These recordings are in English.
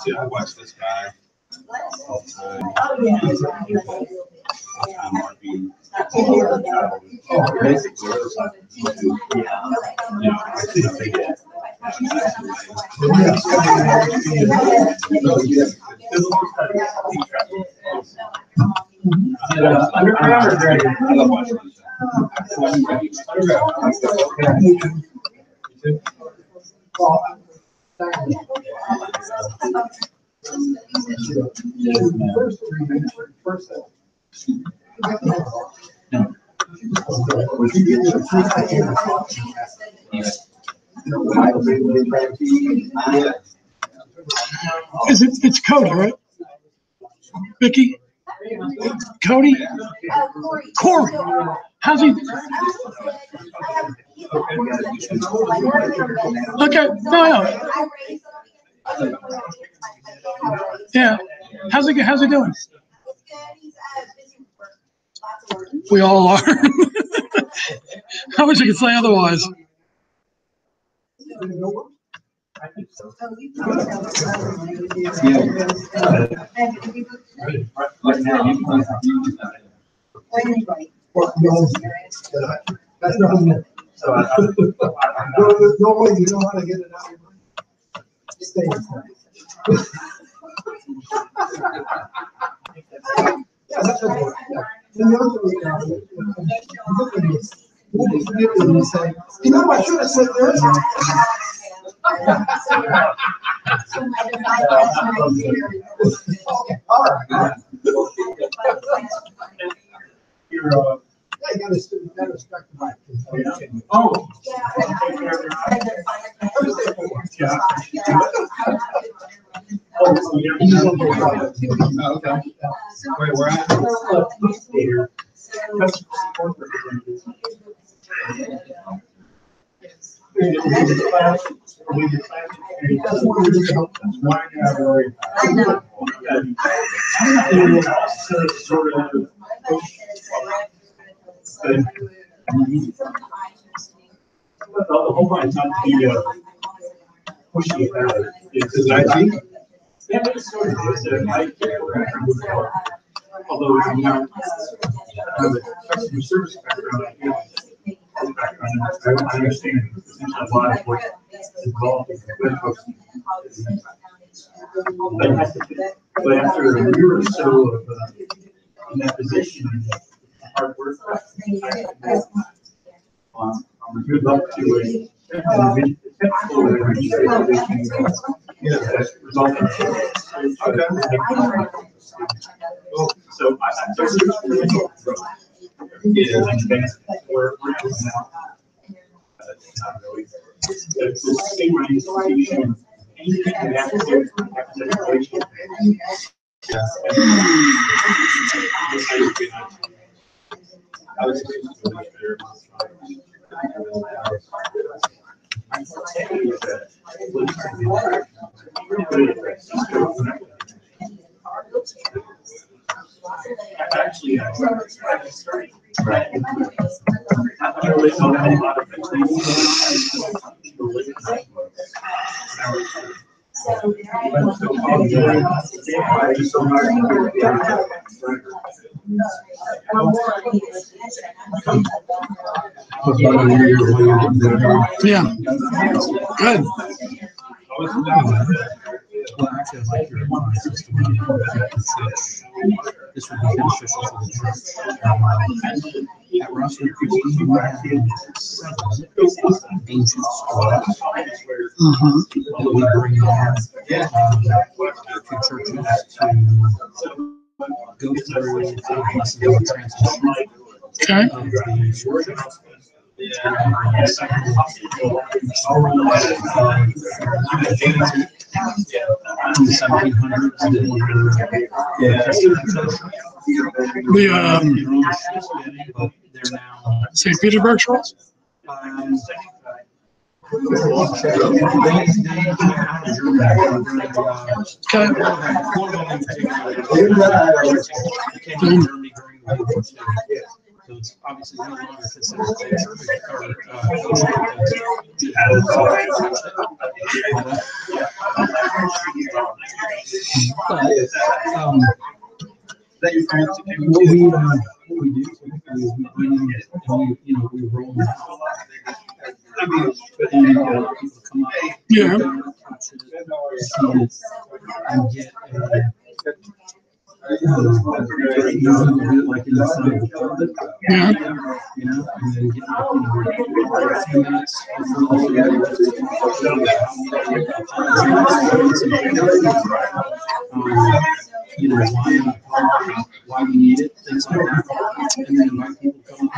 See, I watch this guy all the time. Basically, I see the big underground or dragon? I love watching this. It's Cody, right? Vicky? Cody? Corey. How's he? Okay, no. Yeah. How's he doing? We all are. I wish I could say otherwise. That's not me. So no way you know how to get it out of your mind. Stay inside. Yeah, that's okay. Yeah. The other way, you say, you know, I should have said this. Okay, all right. You're yeah, you gotta respect the mic. Oh. Okay. Wait, where at? The whole point not to be pushy about it. It's Is it IT? yeah, but it's sort of although I'm not have a customer service background, I understand a lot of what's involved in web hosting. But after a year or so of in that position, hard work, good luck to a technical resulting. So I'm just where we're at now. Not really. It's the same institution. Anything that has to do with academic. I was there. Actually, I really don't have a lot of things. Yeah. Good. Well, actually, I like your advice as to what you want this would be beneficial for the church. At Rosswood Christian, we have 7 ancient scrolls that we bring in to churches to go through the lessons of transition of the church. The 1700s. The St. Petersburg Scrolls. So it's obviously no longer considered culture What we do typically is we bring in, we roll them out. And people come up, Yeah. capture it, see it, and get like in the front of the pulpit, Yeah. and then get like, a few minutes before why we need it, things like that, and then invite people to come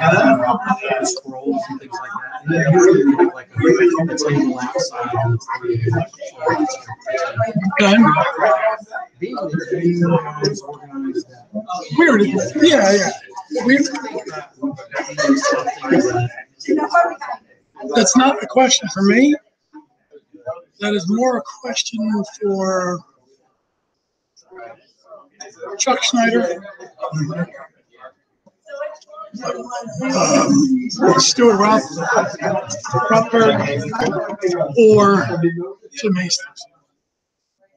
up and scrolls and things like that. And then usually we have like a table outside and being organized that. Weird. Yeah. Weird. That's not a question for me. That is more a question for Chuck Schneider, Stuart Rothberg, or Jim Hastings.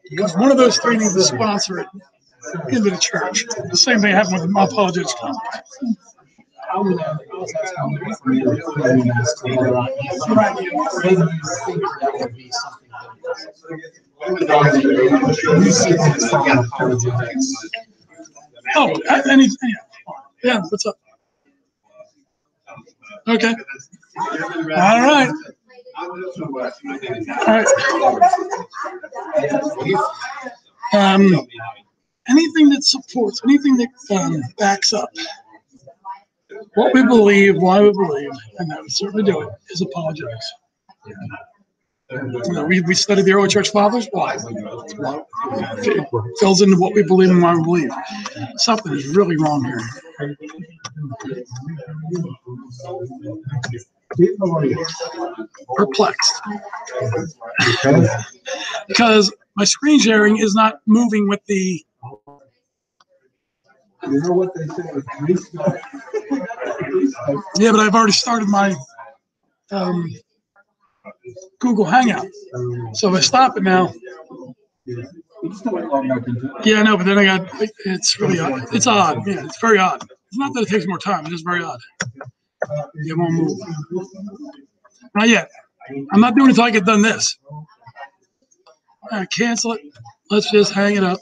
Because one of those three needs to sponsor it into the church. The same thing happened with my apologetics conference. I was asking for you to ask maybe you think that would be something apologetics. Oh, yeah, what's up? Okay. All right. Anything that supports, anything that backs up what we believe, why we believe, and that would certainly do it, is apologetics. We studied the early church fathers. Why? It fills into what we believe and why we believe. Something is really wrong here. Perplexed. Because my screen sharing is not moving with the. You know what they say? Yeah, but I've already started my Google Hangout. So if I stop it now. Yeah, I know, but then it's really odd. It's odd. Yeah, it's very odd. It's not that it takes more time. It's just very odd. It won't move. Not yet. I'm not doing it until I get done this. All right, cancel it. Let's just hang it up.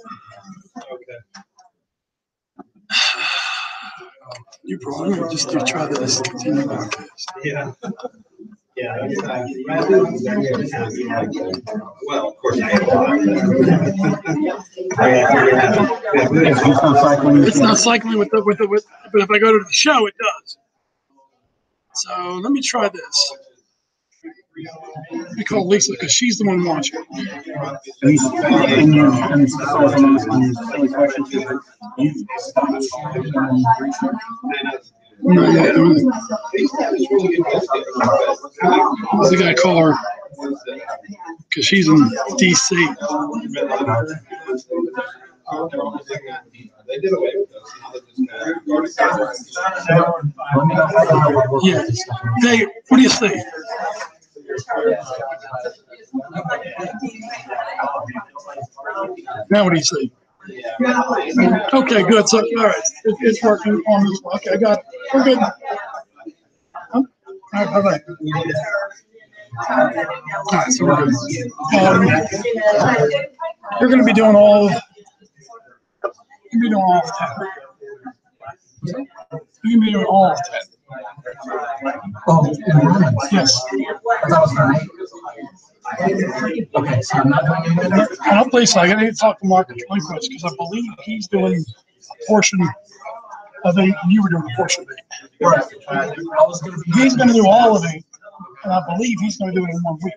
You probably just try this. Continue. Yeah. Yeah. Well, of course, it's not cycling with but if I go to the show, it does. So let me try this. Let me call Lisa because she's the one watching. I think I call her because she's in DC. Yeah. Hey, what do you say? Now what do you say? Okay, good. So, all right, it's working on this one. Okay, I got it. We're good. All right. All right, so we're good. You're going to be doing all. You're going to be doing all of 10. You're going to be doing all of 10. Oh, yes. Okay, so I'm not doing it. I'll place. I need to talk to Mark Linquist because I believe he's doing a portion of it. You were doing a portion of it. Right. He's going to do all of it, and I believe he's going to do it in 1 week.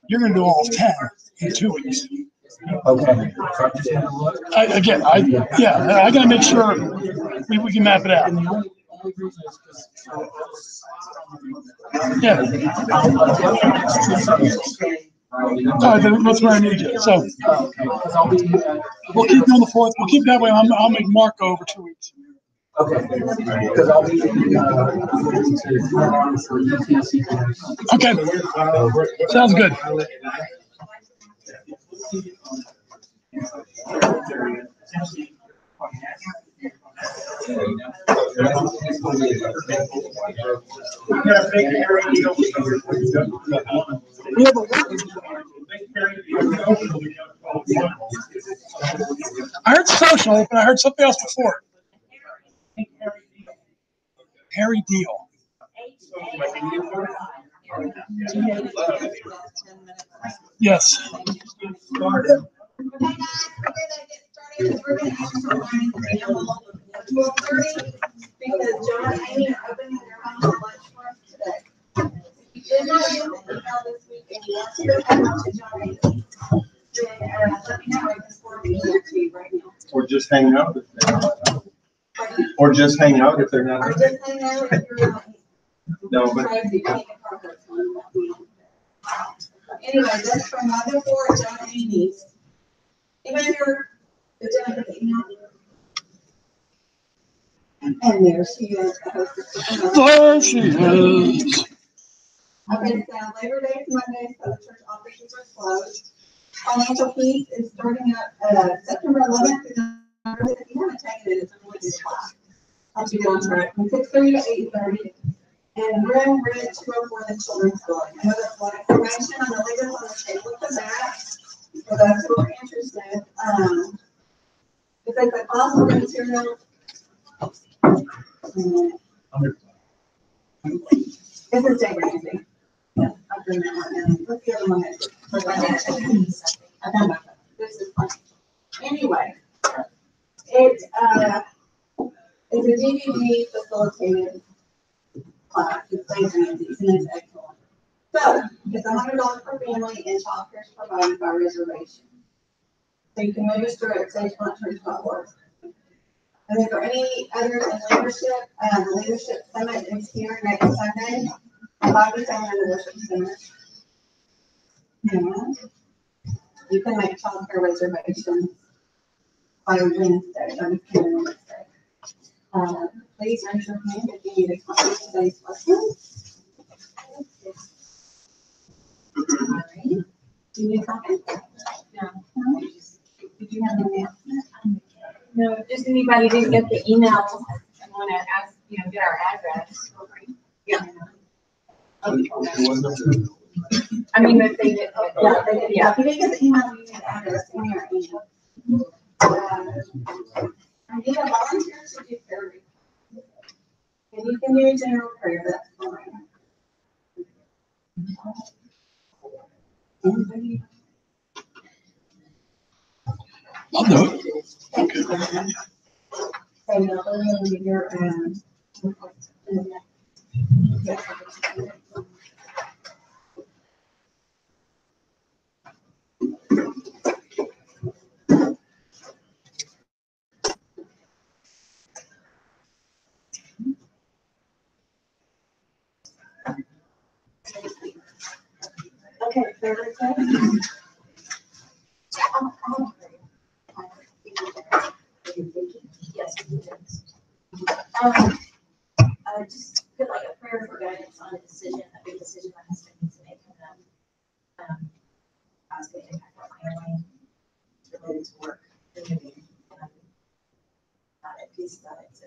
You're going to do all of 10 in 2 weeks. Okay. I got to make sure we can map it out. Yeah. All right, then that's where I need you. So we'll keep doing the 4th. We'll keep that way. I'll make Mark go over 2 weeks. Okay. Because I'll be okay. Sounds good. I heard social, but I heard something else before. Harry Deal. Yes. Because John and Amy are opening their home for lunch for us today. If you did not get the email this week and you want to go come up to John and Amy, then let me know. I can forward it to you right now. Or just hang out if they're not. Or just hang out if they're not. Or just hang out if you're not. No, but. Anyway, that's from Mother for John and Amy's. Anybody here? Did you get the email? And there she is. There she is. Okay, so Labor Day is Monday, so the church offices are closed. Financial Peace is starting up September 11th. If you haven't taken it, it's a really good class. Helps you get on track from 6:30 to 8:30. And Grim Ridge for the children's building. I know there's a lot of information on the leaders on the table for that. For those who are interested, if it's a cost of material. This is Jay Ramsey. Yeah, I've done that one. What's the other one? I've done that. This is fun. Anyway, it's a DVD facilitated class. It's Jay Ramsey's and it's excellent. So it's $100 per family and childcare is provided by reservation. So you can register at sagemontchurch.org. And if there are any others in leadership, the leadership summit is here next Sunday. I'll be down in the worship center. And you can make childcare reservations by Wednesday, please raise your hand if you need a copy of today's lesson. All right. Do you need a copy? No. Did you have an announcement? No, if just anybody didn't get the email and want to ask, get our address. Yeah. I mean, if they did, Yeah, they did. Yeah, if you didn't get the email, you need an address in your email. I need a volunteer to do prayer. And you can do a general prayer, that's fine. Anybody? I'll do it. Thank you very much. So now go ahead and do your, okay, prayer request. Yes. I just feel like a prayer for guidance on a decision, a big decision my husband needs to make coming up. I was going to impact our family related to work. And I'm not at peace about it, so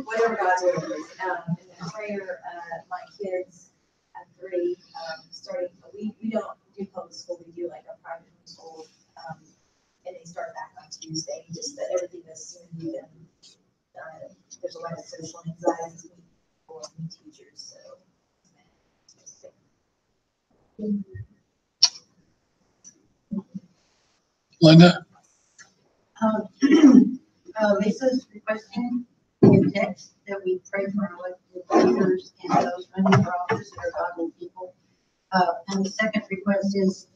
whatever God's will is. And then prayer, my kids at 3, starting, we don't do public school, we do like a private school. And they start back on Tuesday, just that everything is smooth and there's a lot of social anxiety for new teachers, so. Linda? Lisa's requesting in text that we pray for our elected leaders and those running for office that are godly people. And the second request is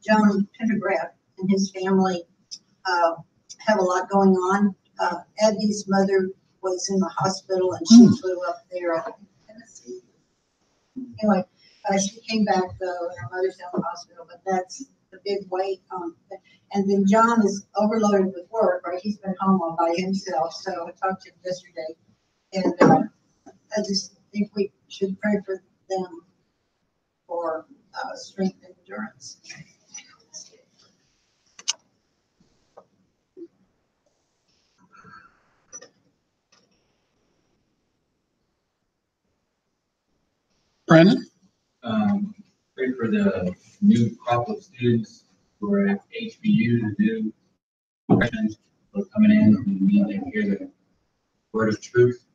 John Pendergraft and his family have a lot going on. Eddie's mother was in the hospital and she flew up there in Tennessee. Anyway, she came back though, and her mother's in the hospital, but that's the big weight on. And then John is overloaded with work, right? He's been home all by himself. So I talked to him yesterday, and I just think we should pray for them for strength and endurance. pray for the new crop of students who are at HBU, the new freshmen who are coming in and need to hear the word of truth.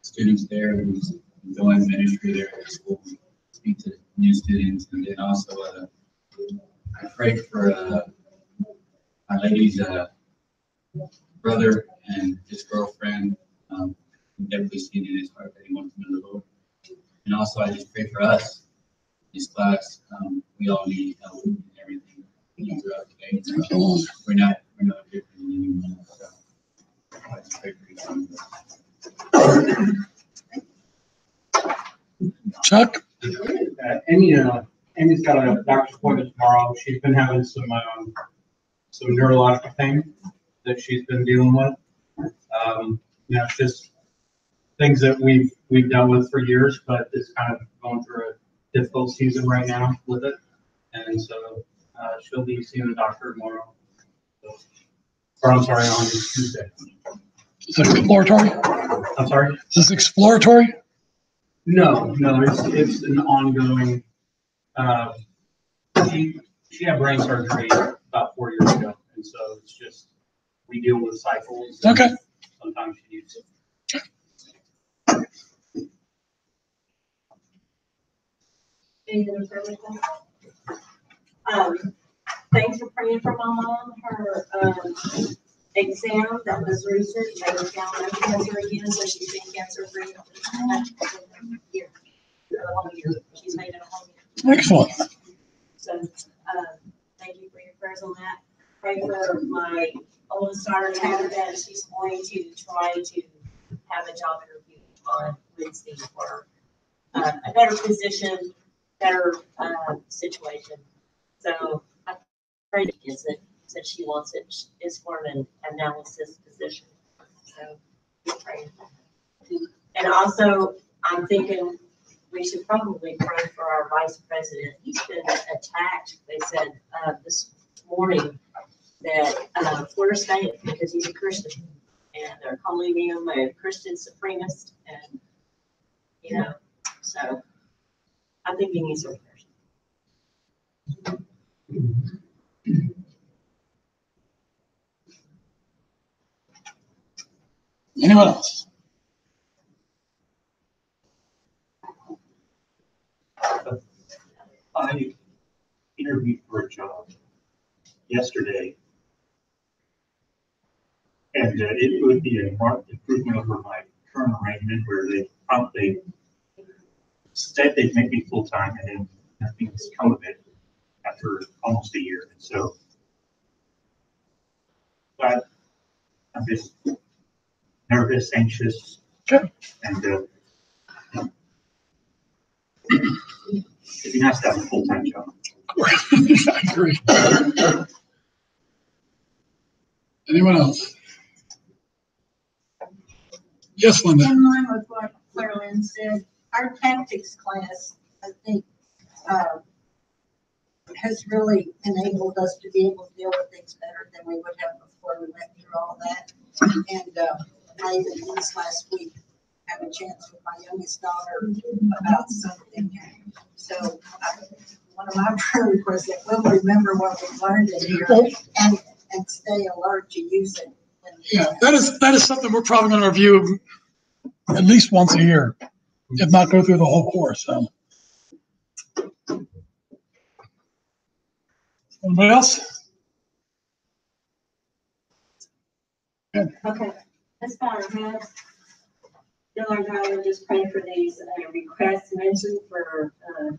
Students there who's doing ministry there at school, speak to new students, and then also I pray for my lady's brother and his girlfriend. Definitely seen in his heart that he wants to know the Lord. And also, I just pray for us, this class. We all need help and everything throughout the day. So we're not different than anyone else. So I just pray for each other. Chuck? Amy's got a doctor's appointment tomorrow. She's been having some neurological pain that she's been dealing with. It's just things that we've dealt with for years, but it's kind of going through a difficult season right now with it. And so she'll be seeing the doctor tomorrow. Or I'm sorry, on Tuesday. Is this exploratory? I'm sorry? Is this exploratory? No, it's an ongoing. She had brain surgery about 4 years ago, and so it's just we deal with cycles. Okay. Sometimes she needs it. Anything further? Thanks for praying for my mom. Her exam that was recent, they found no cancer again, so she's been cancer free for the whole year. She's made it a whole year. Excellent. So, thank you for your prayers on that. Pray for my oldest daughter, Tabitha. She's going to try to have a job interview on Wednesday for a better position, better situation. So I pray to get it since she wants it. Is for an analysis position. So we pray. And also, I'm thinking we should probably pray for our vice president. He's been attacked. They said this morning that Florida State, because he's a Christian, and they're calling him a Christian supremacist, and so I think he needs a prayers. Anyone else? I interviewed for a job yesterday, and it would be a marked improvement over my current arrangement where they promptly said they'd make me full-time, and then nothing's come of it after almost a year. And so I'm just nervous, anxious, Okay. and it'd be nice to have a full-time job. I agree. Anyone else? Yes, Linda. In line with what Claire Lynn said, our tactics class, I think, has really enabled us to be able to deal with things better than we would have before we went through all that. And I even this last week had a chance with my youngest daughter about something. So one of my prayer requests that we'll remember what we've learned in here and stay alert to use it. Yeah, that is something we're probably going to review at least once a year, if not go through the whole course. So, anybody else? Good. Okay, let's bow our heads. Dear Lord God, I just pray for these requests mentioned for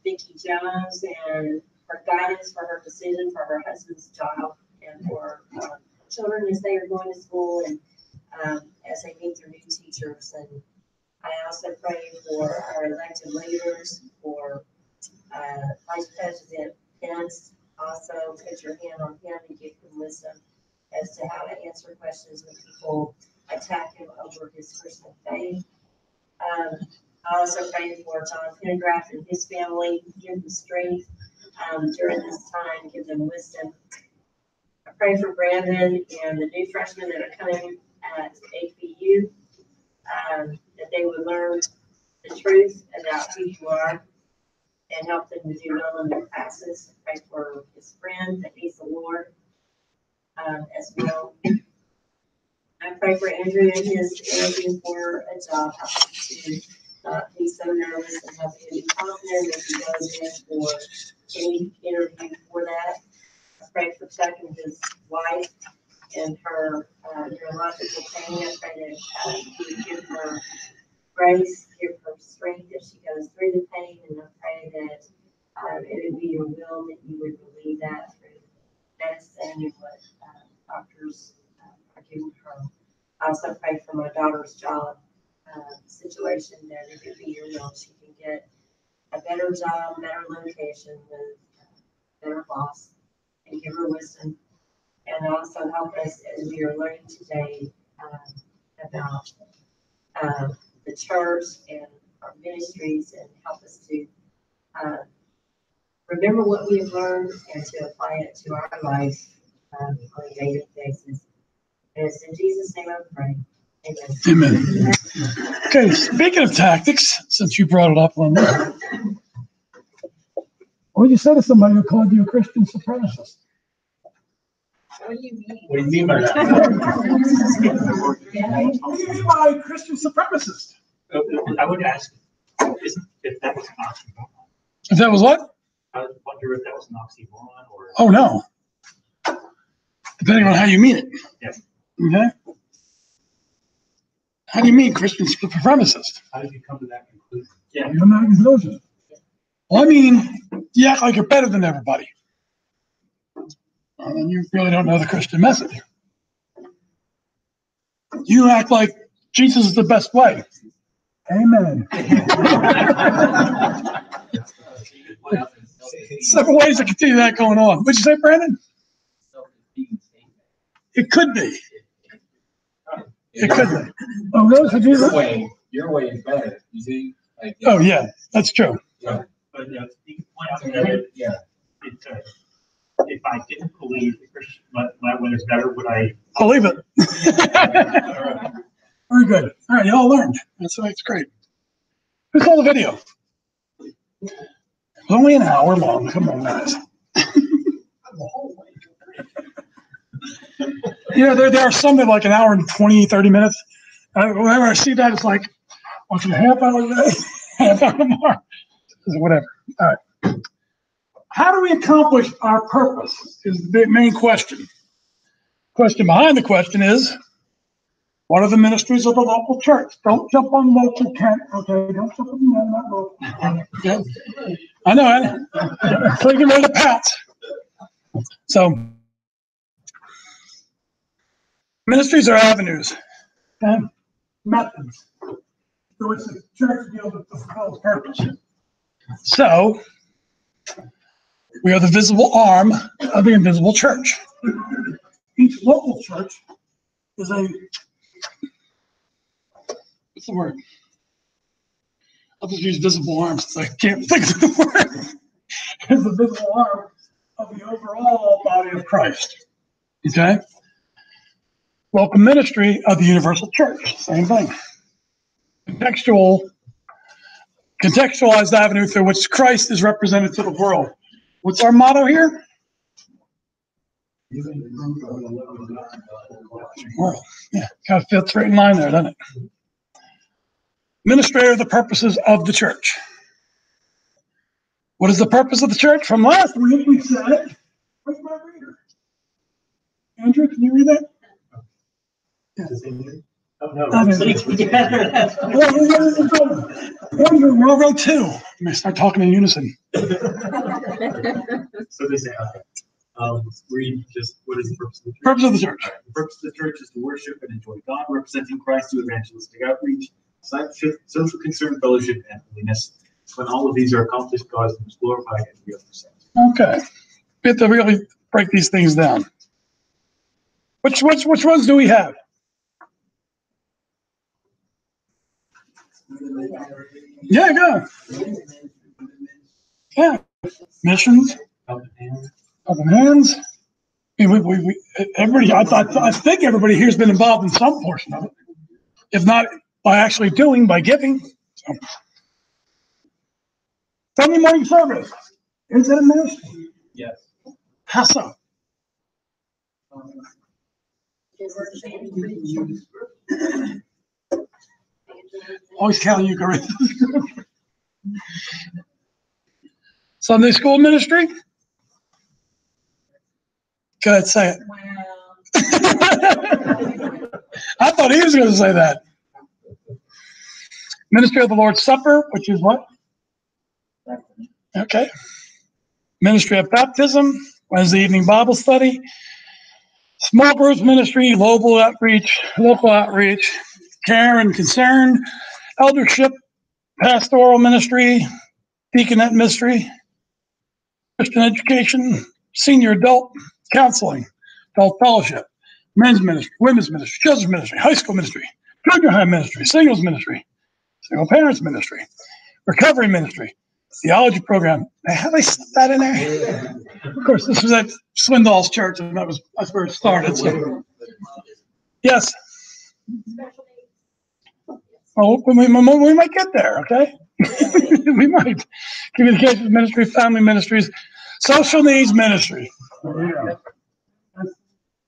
Vicki Jones and her guidance for her decision for her husband's job and for children as they are going to school and as they meet their new teachers. And I also pray for our elected leaders, for Vice President Pence. Also, put your hand on him and give him wisdom as to how to answer questions when people attack him over his Christian faith. I also pray for John Pendergraft and his family, give them strength during this time, give them wisdom. I pray for Brandon and the new freshmen that are coming at HBU, that they would learn the truth about who you are and help them to do well in their classes. Pray for his friend that needs the Lord as well. I pray for Andrew and his interview for a job. To not be so nervous and have him be confident as he goes in for any interview for that. I pray for Chuck and his wife and her neurological pain. I pray that he would give her grace, give her strength as she goes through the pain, and I pray that it would be your will that you would relieve that through medicine and what doctors are giving her. I also pray for my daughter's job situation, that it would be your will she can get a better job, better location with better boss, and give her wisdom. And also help us as we are learning today about the church and our ministries, and help us to remember what we have learned and to apply it to our life on a daily basis. And it's in Jesus' name I pray. Amen. Amen. Okay, speaking of tactics, since you brought it up, Linda, what did you say to somebody who called you a Christian supremacist? What do you mean? What do you mean by that? What do you mean by Christian supremacist? I would ask if that was an oxymoron. If that was what? I wonder if that was an oxymoron or. Oh, no. Depending on how you mean it. Yes. Okay. How do you mean Christian supremacist? How did you come to that conclusion? Yeah. You're not a conclusion. Well, I mean, you act like you're better than everybody. And you really don't know the Christian message. You act like Jesus is the best way. Amen. Several ways to continue that going on. What'd you say, Brandon? It could be. It could be. Oh, really? For Jesus? Your way is better. You see? Like, Oh, yeah, that's true. Yeah. But you can point out that Yeah. If I didn't believe the Christian, my way is better, would I? I'll leave it. Very good. All right, you all learned. That's great. Who saw the video? It's only an hour long. Come on, guys. You know, there are some that are like an hour and 20, 30 minutes. Whenever I see that, it's like, watching a half hour today, half hour tomorrow, whatever. All right. How do we accomplish our purpose is the main question. Question behind the question is, what are the ministries of the local church? Don't jump on local, Kent, okay? Don't jump on that local. Okay. I know. So you get rid of the pounce. So, ministries are avenues, okay? Methods through which the church deals with the fulfilled purpose. So, we are the visible arm of the invisible church. Each local church is a, what's the word? I'll just use visible arm since I can't think of the word. It's the visible arm of the overall body of Christ. Okay? Local ministry of the universal church, same thing. Contextualized avenue through which Christ is represented to the world. What's our motto here? World. Yeah, kind of fits right in line there, doesn't it? Administrator of the purposes of the church. What is the purpose of the church? From last week we said, where's my reader? Andrew, can you read that? Yeah. Oh, no. Andrew, we're all row 2. I'm going to start talking in unison. So they say, read just what is the purpose of the church? Purpose of the church. The purpose of the church is to worship and enjoy God, representing Christ through evangelistic outreach, discipleship, social concern, fellowship, and holiness. When all of these are accomplished, God is glorified and we are forsaken. Okay. We have to really break these things down. Which ones do we have? Yeah, go. Yeah. Missions. Helping hands. I mean, everybody, I think everybody here has been involved in some portion of it. If not by actually doing, by giving. So, Sunday morning service. Is it a ministry? Yes. How so? Always count you correct. Sunday school ministry? Go ahead, say it. I thought he was going to say that. Ministry of the Lord's Supper, which is what? Okay. Ministry of Baptism, Wednesday evening Bible study, small groups ministry, local outreach, care and concern, eldership, pastoral ministry, deaconate ministry, Christian education, senior adult counseling, adult fellowship, men's ministry, women's ministry, children's ministry, high school ministry, junior high ministry, singles ministry, single parents ministry, recovery ministry, theology program. Have I slipped that in there? Of course, this was at Swindoll's church, and that's where it started. So, yes. Oh, we might get there. Okay, we might. Communications ministry, family ministries, social needs ministry.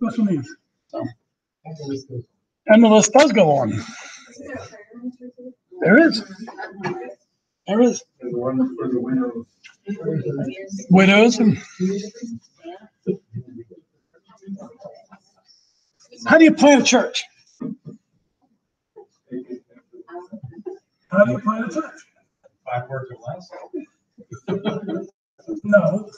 Special needs. So, and the list does go on. There is. There is. And the one for the widows. Widows and. How do you plant a church? How do you plant a church? 5 words or less. No.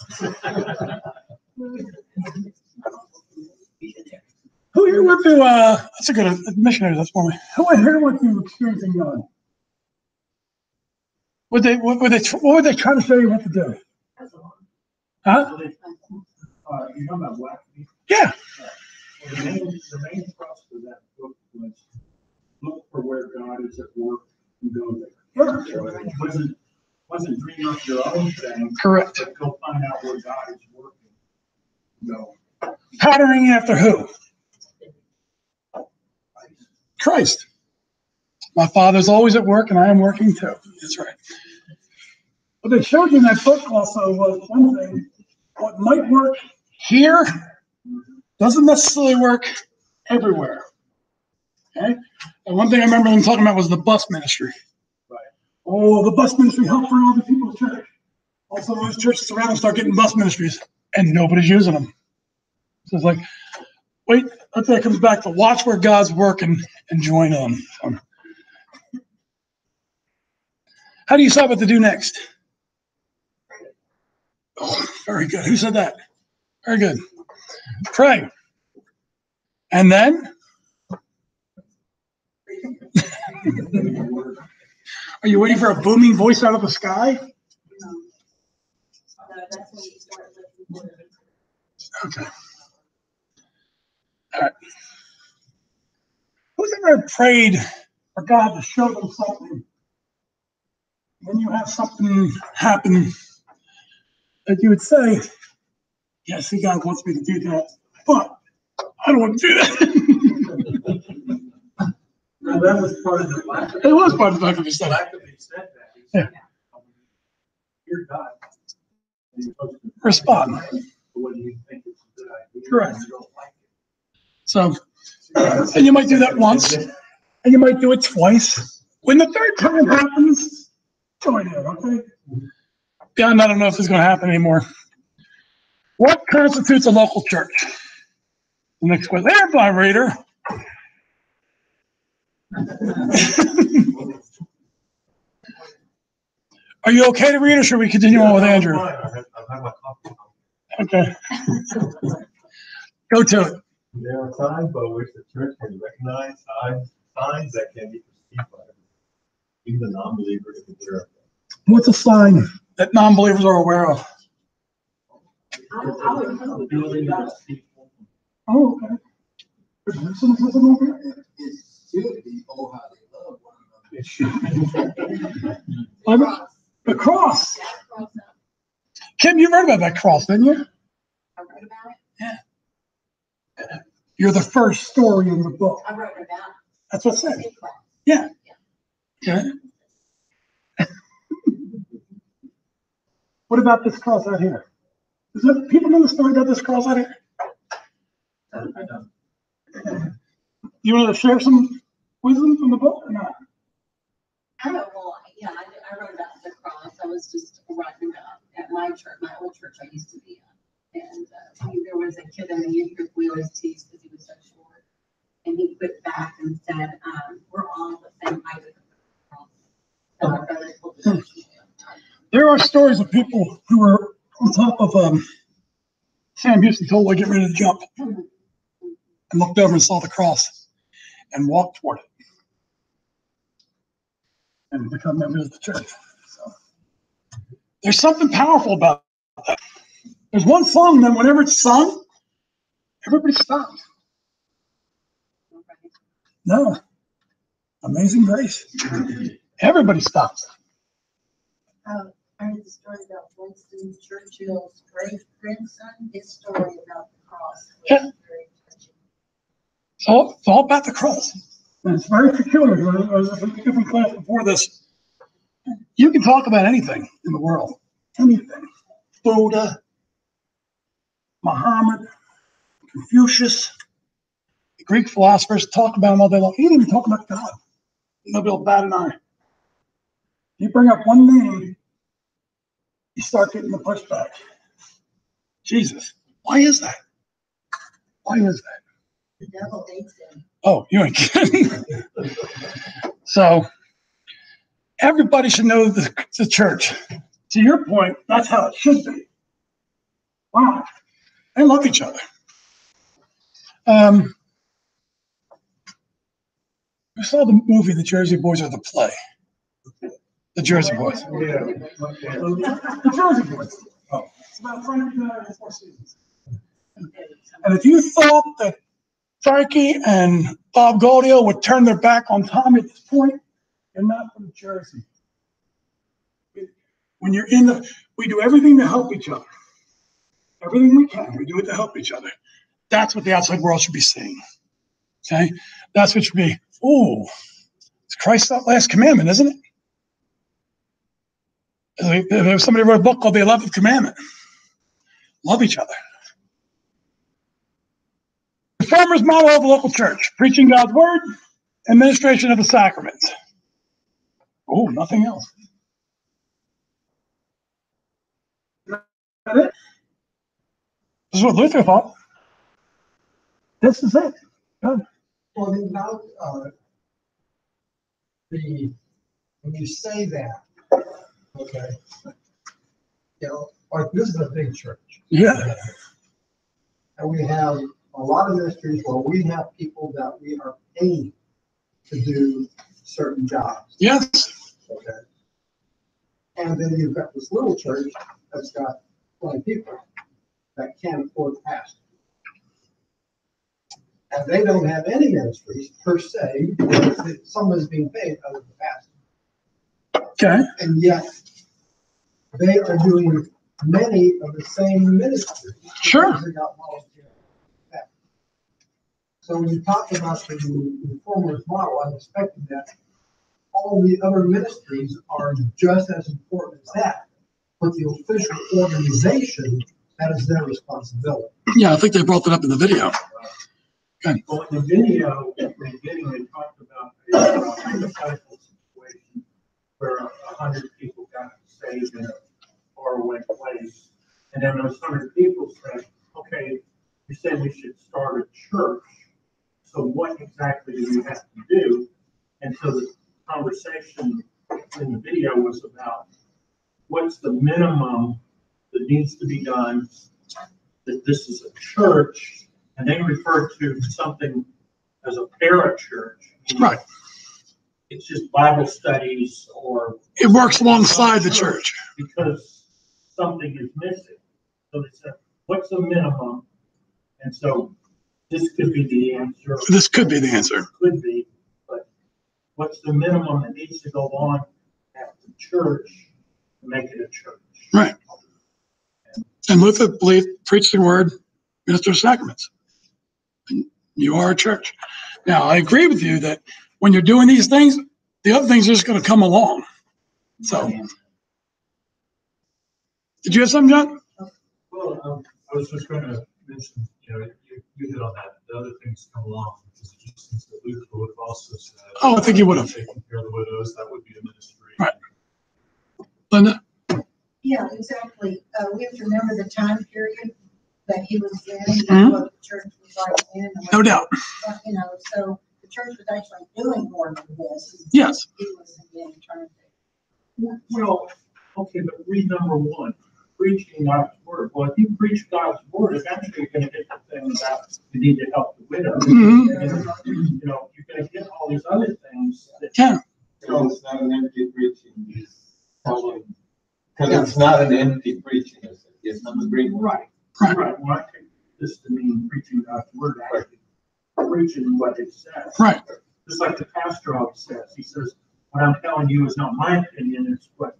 Who here went to, that's a good missionary, that's for me. Who here went to experiencing God? What were they trying to show you what to do? Huh? You know about black people? Yeah. The main thrust of that book was look for where God is at work and go there. So it wasn't dream up your own thing. Correct. But go find out where God is working. No. Patterning after who? Christ. My Father's always at work, and I am working too. That's right. What they showed you in that book also was one thing. What might work here doesn't necessarily work everywhere. Okay? And one thing I remember them talking about was the bus ministry. Right. Oh, the bus ministry helped for all the people in church. Also, those churches around them start getting bus ministries, and nobody's using them. So it's like, wait, that comes back to watch where God's working and join in. So, how do you decide what to do next? Oh, very good. Who said that? Very good. Pray. And then? Are you waiting for a booming voice out of the sky? Okay. All right. Who's ever prayed for God to show them something? When you have something happen that you would say, yeah, see, God wants me to do that, but I don't want to do that. Well, that was part of the lack of. It was part of the fact that he said Lack of he said that. He Yeah. said, You're God. You're supposed to Respond. When you think it's a good idea. Correct. You don't like it. So, and you might do that once, and you might do it twice. When the third time happens, join in, okay? Beyond, I don't know if it's going to happen anymore. What constitutes a local church? The next question. There, blind reader. Are you okay to read, or should we continue on with Andrew? I'll have my coffee. Okay. Go to it. There are signs by which the church can recognize signs that can be perceived by even the non-believer is aware of them. What's a sign that non-believers are aware of? Building that people. Oh, okay. It should be, oh, how they love one another. It should be. The cross. Kim, you read about that cross, didn't you? I wrote about it. Yeah. You're the first story in the book. I wrote about That's what it said. it. Yeah. Yeah. What about this cross out here? Does that, people know the story about this cross out here? You want to share some wisdom from the book or not? I don't know, yeah, I wrote about the cross. I was just writing about at my church, my old church I used to be at. And there was a kid in the youth group we always teased because he was so short. And he put back and said, we're all the same height of the cross. So our brothers will do it. There are stories of people who were on top of Sam Houston told to get ready to jump and looked over and saw the cross and walked toward it and become members of the church. So there's something powerful about that. There's one song that whenever it's sung, everybody stops. No. Amazing Grace. Everybody stops. I heard the story about Winston Churchill's great grandson, his story about the cross. Yeah. So it's all about the cross. And it's very peculiar. I was in a different class before this. You can talk about anything in the world. Anything. Buddha, Muhammad, Confucius, the Greek philosophers talk about them all day long. You didn't even talk about God. Nobody will bat an eye. You bring up one name, you start getting the pushback. Jesus. Why is that? Why is that? The devil hates him. Oh, you ain't kidding. So everybody should know the church. To your point, that's how it should be. Wow. They love each other. We saw the movie The Jersey Boys, or the play. The Jersey Boys. The Jersey Boys. Oh, it's about Frankie and Four Seasons. And if you thought that Frankie and Bob Gaudio would turn their back on Tommy at this point, you're not from Jersey. When you're we do everything to help each other. Everything we can, we do it to help each other. That's what the outside world should be seeing. Okay? That's what should be, ooh, it's Christ's last commandment, isn't it? Somebody wrote a book called The 11th Commandment. Love each other. The Reformers' model of the local church, preaching God's word, administration of the sacraments. Oh, nothing else. This is what Luther thought. This is it. Good. Well, about when you say that, okay, you know, like this is a big church. Yeah. And we have a lot of ministries where we have people that we are paying to do certain jobs. Yes. Okay. And then you've got this little church that's got 20 people that can't afford pastor. And they don't have any ministries per se, because someone's being paid other than pastor. Okay. And yet they are doing many of the same ministries. Sure. They got volunteers. So when you talk about the reformers model, I'm expecting that all the other ministries are just as important as that. But the official organization, that is their responsibility. Yeah, I think they brought that up in the video. Good. Well, in the video, at the beginning, they talked about a hypothetical situation where 100 people got saved in a faraway place. And then those 100 people said, okay, you said we should start a church. So what exactly do we have to do? And so the conversation in the video was about what's the minimum that needs to be done, that this is a church, and they refer to something as a parachurch. Right. It's just Bible studies or. It works alongside the church. Because something is missing. So they said, what's the minimum? And so this could be the answer. This could be the answer. Could be, but what's the minimum that needs to go on at the church to make it a church? Right. And Luther believed, preached the word, minister of sacraments. And you are a church. Now, I agree with you that when you're doing these things, the other things are just going to come along. So Did you have something, John? Well, I was just going to mention, you hit on that, the other things come along, because it just seems that Luke would have also said. Oh, I think he would have. Taking care of the widows, that would be a ministry. Right. Linda? Yeah, exactly. We have to remember the time period that he was in, Mhm. what the church was like then. and No what- doubt. So the church was actually doing more than this. Yes. He was again trying to. Well, okay, but read number one, preaching God's word. Well, if you preach God's word, eventually you're gonna get the thing about you need to help the widow. Mhm. You're gonna get all these other things that. Yeah. So it's not an empty preaching. Because it's not an empty preaching, it's not a green. Right, Right. right. Well, I take this to mean preaching God's word, actually preaching what it says. Right. Just like the pastor always says, he says, what I'm telling you is not my opinion, it's what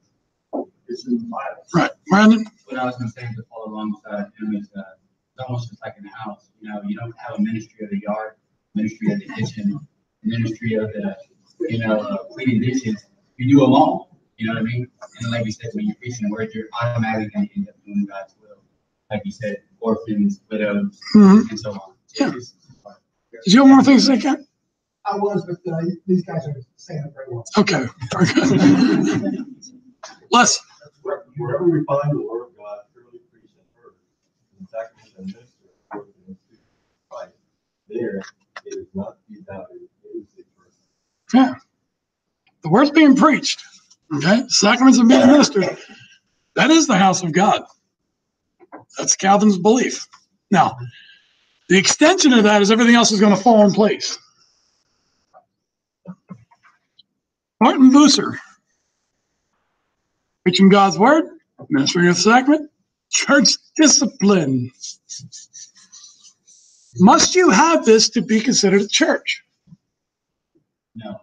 is in the Bible. Right. Brandon? What I was gonna say to follow alongside him is, it's almost just like in the house, you don't have a ministry of the yard, ministry of the kitchen, ministry of the, cleaning dishes, you do them all, you know what I mean? And like we said, when you're preaching the word, you're automatically gonna end up doing God's will. Like you said, orphans, widows, Mhm. and so on. Yeah. Did you have more things to say, Ken? I was, but these guys are saying it very well. Okay. Very good. Les? Wherever we find the word of God, clearly preached and heard, in fact, and minister, according to the Christ, there it is not to be doubted, it is a truth. Yeah. The word's being preached. Okay. Sacraments are being administered. That is the house of God. That's Calvin's belief. Now, the extension of that is everything else is going to fall in place. Martin Bucer. Preaching God's word, ministering of the sacrament, church discipline. Must you have this to be considered a church? No.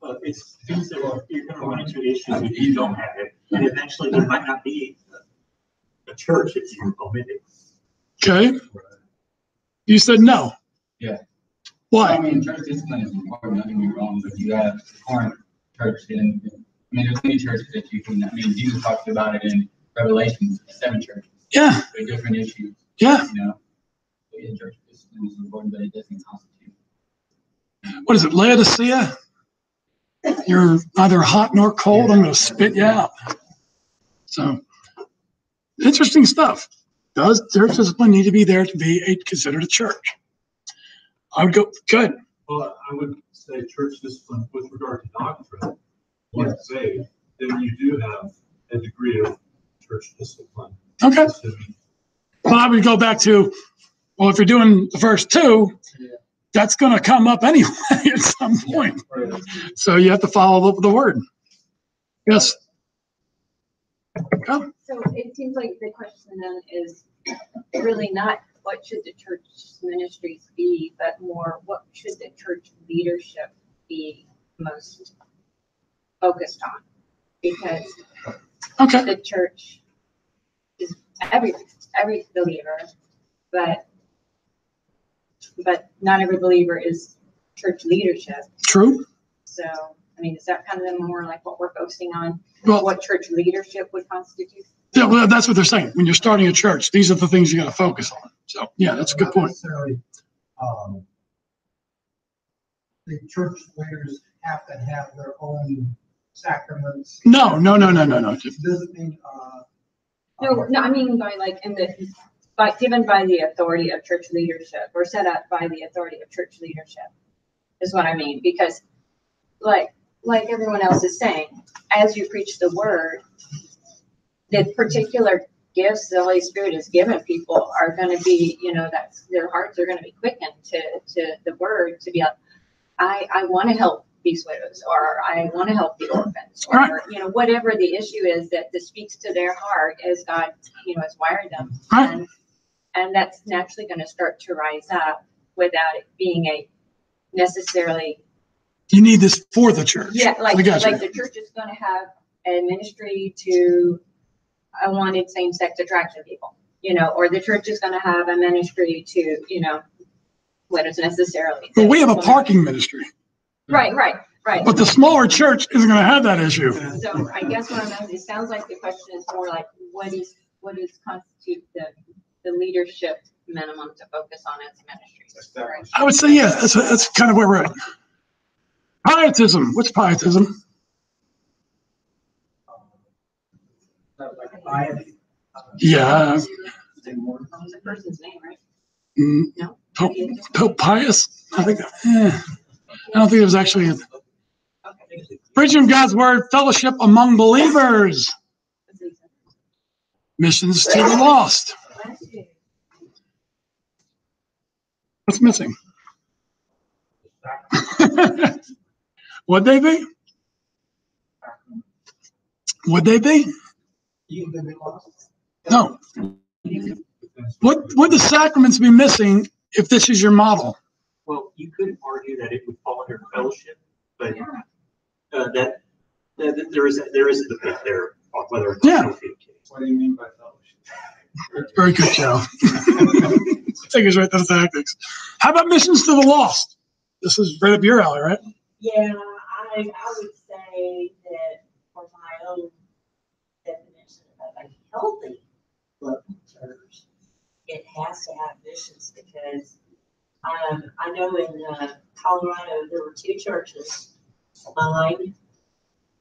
Well, it's things that you're gonna run into issues if you don't have it, and eventually there might not be a church if you omit it. Okay. You said no. Yeah. Why? I mean, church discipline is important, don't get me wrong, but you have the current church, and there's many churches that you can, Jesus talked about it in Revelation, 7 churches. Yeah. They're different issues. Yeah. So, yeah, church discipline is important, but it doesn't constitute. What is it, Laodicea? You're neither hot nor cold. I'm going to spit you out. So, interesting stuff. Does church discipline need to be there to be considered a church? I would go, good. Well, I would say church discipline with regard to doctrine, let's say, then you do have a degree of church discipline. Okay. Well, I would go back to, well, if you're doing the first two, that's going to come up anyway at some point. So you have to follow up with the word. Yes. Go. So it seems like the question then is really not what should the church ministries be, but more what should the church leadership be most focused on? Because Okay. the church is every believer, but not every believer is church leadership. True. So, I mean, is that kind of more like what we're focusing on? Well, What church leadership would constitute? yeah, well, that's what they're saying. When you're starting a church, these are the things you got to focus on. So, yeah, that's a good Not point. necessarily, the church leaders have to have their own sacraments. No. Doesn't mean, No, I mean by like given by the authority of church leadership or set up by the authority of church leadership is what I mean. Because like everyone else is saying, as you preach the word, the particular gifts the Holy Spirit has given people are going to be, that's their hearts are going to be quickened to the word to be like, I want to help these widows, or I want to help the orphans, or, Right. Whatever the issue is that speaks to their heart as God, has wired them. Right. And that's naturally going to start to rise up without it being a necessarily. You need this for the church. Yeah, like I got you. the church is going to have a ministry to unwanted same-sex attraction people, or the church is going to have a ministry to, what is necessarily. But we have a parking ministry. Right. But the smaller church isn't going to have that issue. So I guess what I'm asking, it sounds like the question is more like, what what is constitute the leadership minimum to focus on as ministries? Right? I would say, yeah, that's kind of where we're at. Pietism. What's pietism? Yeah. It's a person's name, right? No. Pope Pius. I think. I don't think it was actually a preaching of God's word, fellowship among believers, missions to the lost. What's missing? Would they be? Would they be? No. What would the sacraments be missing if this is your model? Well, you could argue that it would fall under fellowship, but that there is a debate there on whether or not that would be the case. What do you mean by fellowship? Very good, Joe. Take us right to the tactics. How about missions to the lost? This is right up your alley, right? Yeah, I would say that for my own definition of a healthy local church, it has to have missions because I know in Colorado there were two churches, mine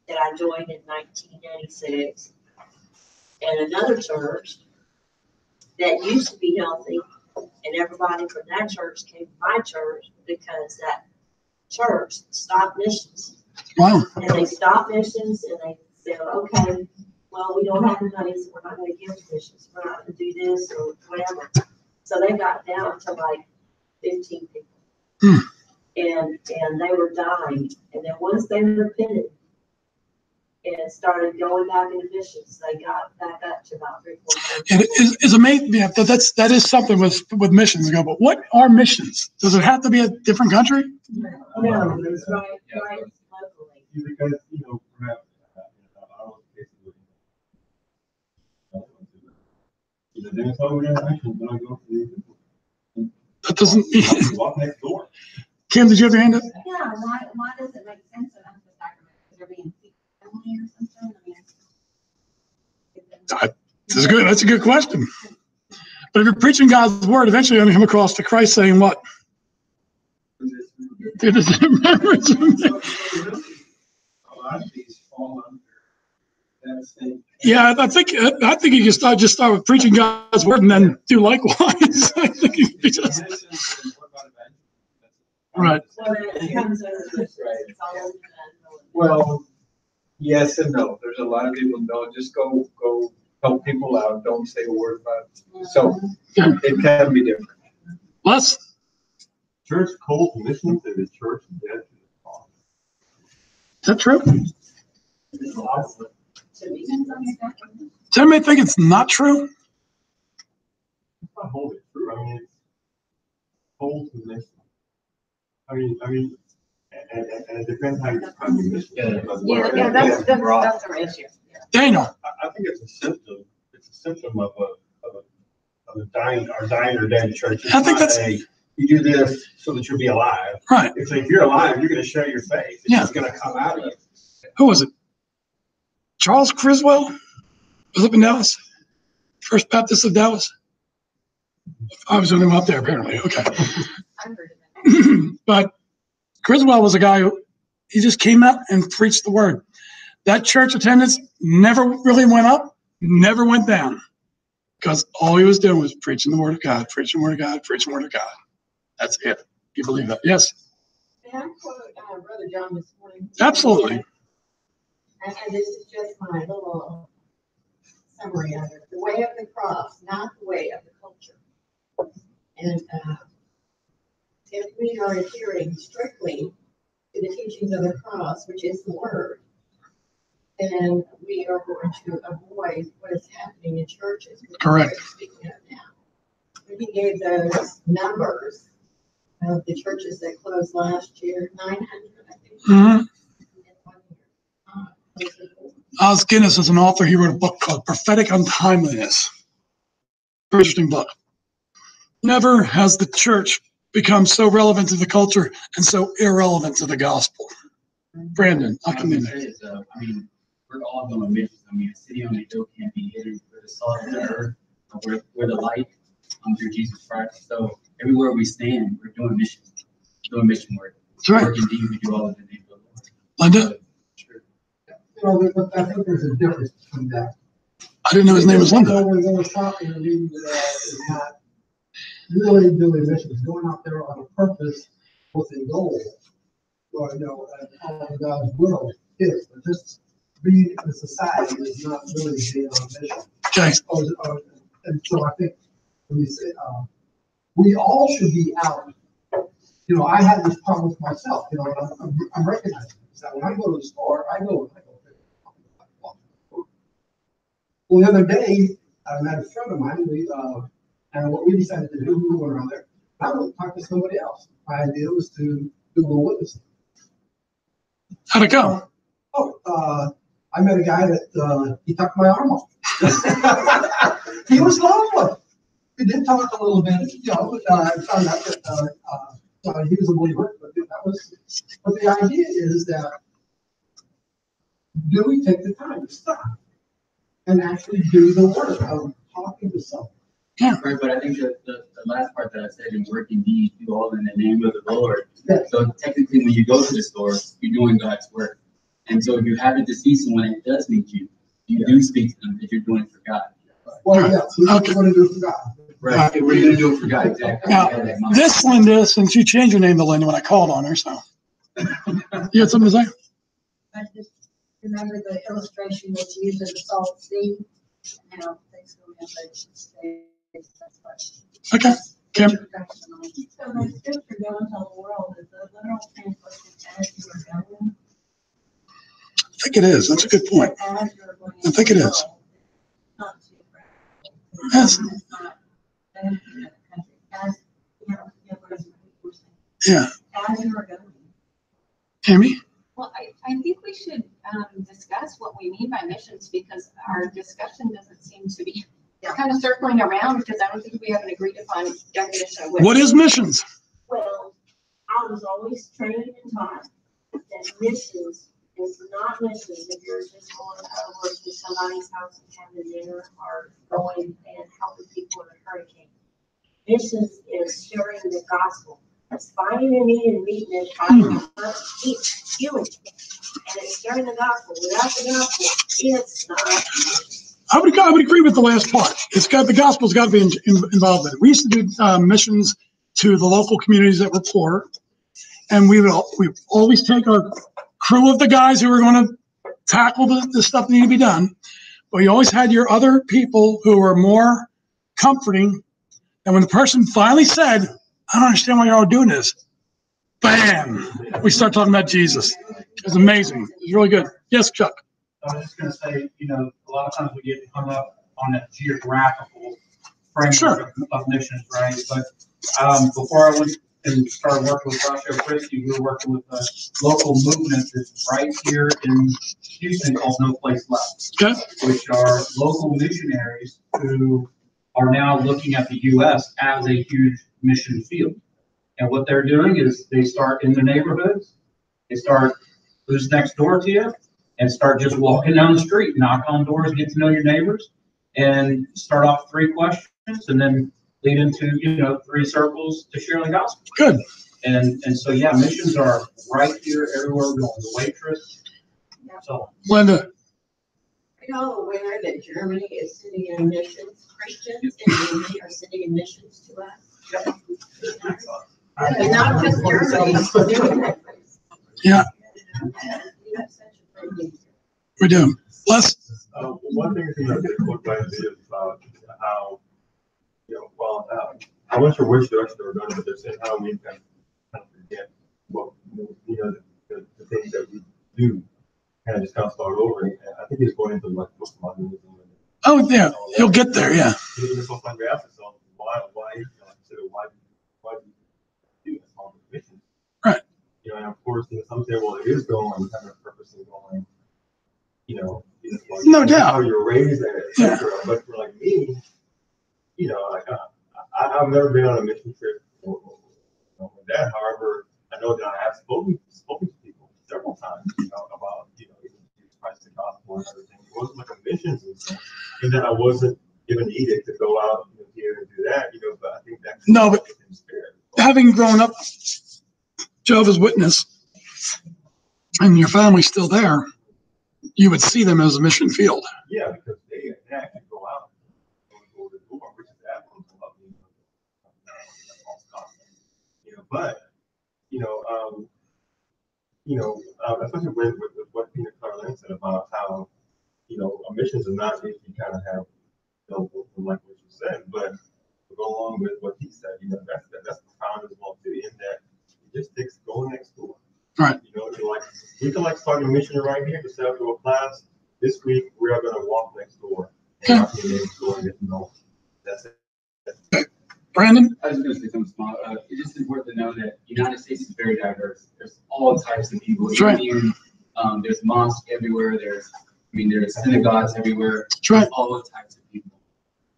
that I joined in 1996, and another church that used to be healthy, and everybody from that church came to my church because that church stopped missions. Wow. And they stopped missions and they said, okay, well, we don't have the money, so we're not going to give missions. We're not going to do this or whatever. So they got down to like 15 people. And they were dying. And then once they repented and started going back into missions, they got back up to about 3-4. And it's amazing. Yeah, that is something with missions. Go, but what are missions? Does it have to be a different country? No, it's right locally. Because, perhaps, I was basically, then it's over international, then I go to the. That doesn't mean. Walk next door. Kim, did you have your hand up? Yeah, why does it make sense enough for sacrament? Because they're being family or something? That's a good question. But if you're preaching God's word, eventually you're going to come across to Christ saying what? A lot of these fall under that same. Yeah, I think you can just start with preaching God's word and then do likewise. I think you just right. Well, yes and no. There's a lot of people who don't just go help people out. Don't say a word about it. So it can be different. Les? Church cold mission to the church dead to the cross. Is that true? Does anybody think it's not true? It's not wholly true. I mean, it's cold mission. I mean, and it depends how you mission. Yeah, that's our issue. Daniel. I think it's a symptom. It's a symptom of a dying or dead church. It's I think that's you do this so that you'll be alive. Right. It's like if you're alive, you're going to show your faith. It's just going to come out of you. Who was it? Charles Criswell was up in Dallas. First Baptist of Dallas. I was the only one up there apparently. Okay. But Criswell was a guy who he just came out and preached the word. That church attendance never really went up, never went down, because all he was doing was preaching the word of God, preaching the word of God, preaching the word of God. That's it. You believe that? Yes. May I quote Brother John this morning? Absolutely. And this is just my little summary of it. The way of the cross, not the way of the culture. And if we are adhering strictly to the teachings of the cross, which is the word, then we are going to avoid what is happening in churches. Correct. Speaking of now. When he gave those numbers of the churches that closed last year, 900, I think. Mm-hmm. Os Guinness is an author. He wrote a book called Prophetic Untimeliness. Interesting book. Never has the church become so relevant to the culture and so irrelevant to the gospel. Brandon, I'll come in there. I mean, we're all going to missions. I mean, a city on a hill can't be hidden. the salt of the earth, we're the light through Jesus Christ. So everywhere we stand, we're doing mission work. That's right. Work indeed, we do all in the name of the Lord. Linda, But I think there's a difference between that. I didn't know his name was Linda. When we're talking, is not really doing missions, going out there on a purpose with a goal, or, and all of God's will is, but just being in society is not really being on a mission. Okay. And so I think when you say, we all should be out. I have this problem with myself, and I'm recognizing that when I go to the store, I go. Well, the other day, I met a friend of mine, and what we decided to do, we went around there, I went to talk to somebody else. My idea was to do a little witnessing. How'd it go? I met a guy that, he tucked my arm off. He was lovely. We did talk a little bit, I found out that, he was a believer, but the idea is that, do we take the time to stop and actually do the work of talking to someone? Yeah. Right, but I think that the last part that I said in work indeed, do all in the name of the Lord. Yeah. So technically, when you go to the store, you're doing God's work. And so if you happen to see someone that does need you, you do speak to them that you're doing it for God. Well, yeah, so what you're going to do for God. Right, we're going to do it for God, exactly. Now, this Linda, since you changed your name to Linda when I called on her, so. You had something to say? I just remember the illustration that you used of the salt sea. Things go in Okay, Kim? So the scripture go into the world is the literal translation as you are going. I think it is. That's a good point. As you're going. I think it is. Not geographical. Yes. It's not anything in the country. As, what is it we're saying? Yeah. As you are going. Amy? Well, I think we should discuss what we mean by missions, because our discussion doesn't seem to be kind of circling around, because I don't think we have an agreed upon definition of What is missions? Well, I was always trained and taught that missions is not missions if you're just going to work in somebody's house and having dinner, or going and helping people in a hurricane. Missions is sharing the gospel. It's finding a need and meeting it, having a healing, and it's sharing the gospel. Without the gospel, it's not. I would agree with the last part. The gospel's got to be involved in it. We used to do missions to the local communities that were poor, and we always take our crew of the guys who were going to tackle the stuff that needed to be done. But you always had your other people who were more comforting. And when the person finally said, I don't understand why you're all doing this, bam, we start talking about Jesus. It was amazing. It was really good. Yes, Chuck. I was just gonna say, a lot of times we get hung up on that geographical framework of missions, right? But before I went and started working with Joshua Christie, we were working with a local movement that's right here in Houston called No Place Left, Okay. which are local missionaries who are now looking at the U.S. as a huge mission field. And what they're doing is they start in the neighborhoods, they start who's next door to you, and start just walking down the street, knock on doors, get to know your neighbors, and start off 3 questions, and then lead into 3 circles to share the gospel. Good. And so yeah, missions are right here everywhere we're going. The waitress. So Linda. Are you all aware that Germany is sending in missions? Christians in Germany are sending in missions to us. And not just Germany. Yeah. We do. Les? One thing that did look like is about how, I wasn't sure which direction they were going, but they're saying how we can kind of forget what, the things that we do kind of just kind of start over. And I think it's going into like postmodernism. Oh, yeah. You'll get there, yeah. It's so fun to ask yourself, why do you do this on the mission? Right. And of course, some say, well, it is going, having a purpose and going, like, no doubt. How you're raised, etc. Yeah. But for like me, I've never been on a mission trip with that. However, I know that I have spoken to people several times, about, Christ, the gospel and everything. wasn't like a missions and stuff, and that I wasn't given an edict to go out here and do that, but I think that's No, but in spirit. having grown up Jehovah's Witness and your family's still there, you would see them as a mission field. Yeah, because they actually go out and go to the door, which is absolutely lovely. But especially with what Peter Carlin said about how missions are not if you kind of have like what you said, but to go along with what he said, that's profound as well too. In that it just takes going next door. Right. We can start a mission right here to set up a class. This week we are going to walk next door. And walk in next door and get to know. That's it. Brandon? I was going to say something small. It just is worth to know that the United States is very diverse. There's all types of people. That's right. There's mosques everywhere. There's synagogues everywhere. That's right. All types of people.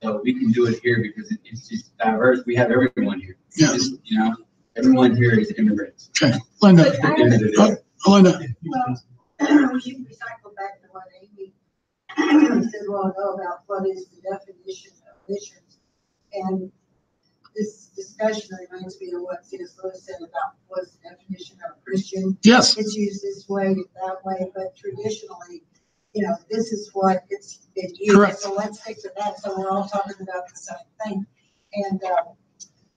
So we can do it here because it's just diverse. We have everyone here. Yeah. Just, everyone here is immigrants. Okay. Linda. Linda. Well, we should recycle back to what Amy said a while ago about what is the definition of missions. And this discussion reminds me of what C.S. Lewis said about what's the definition of a Christian. Yes. It's used this way, that way, but traditionally, this is what it's been used. Correct. So let's stick to that. So we're all talking about the same thing. And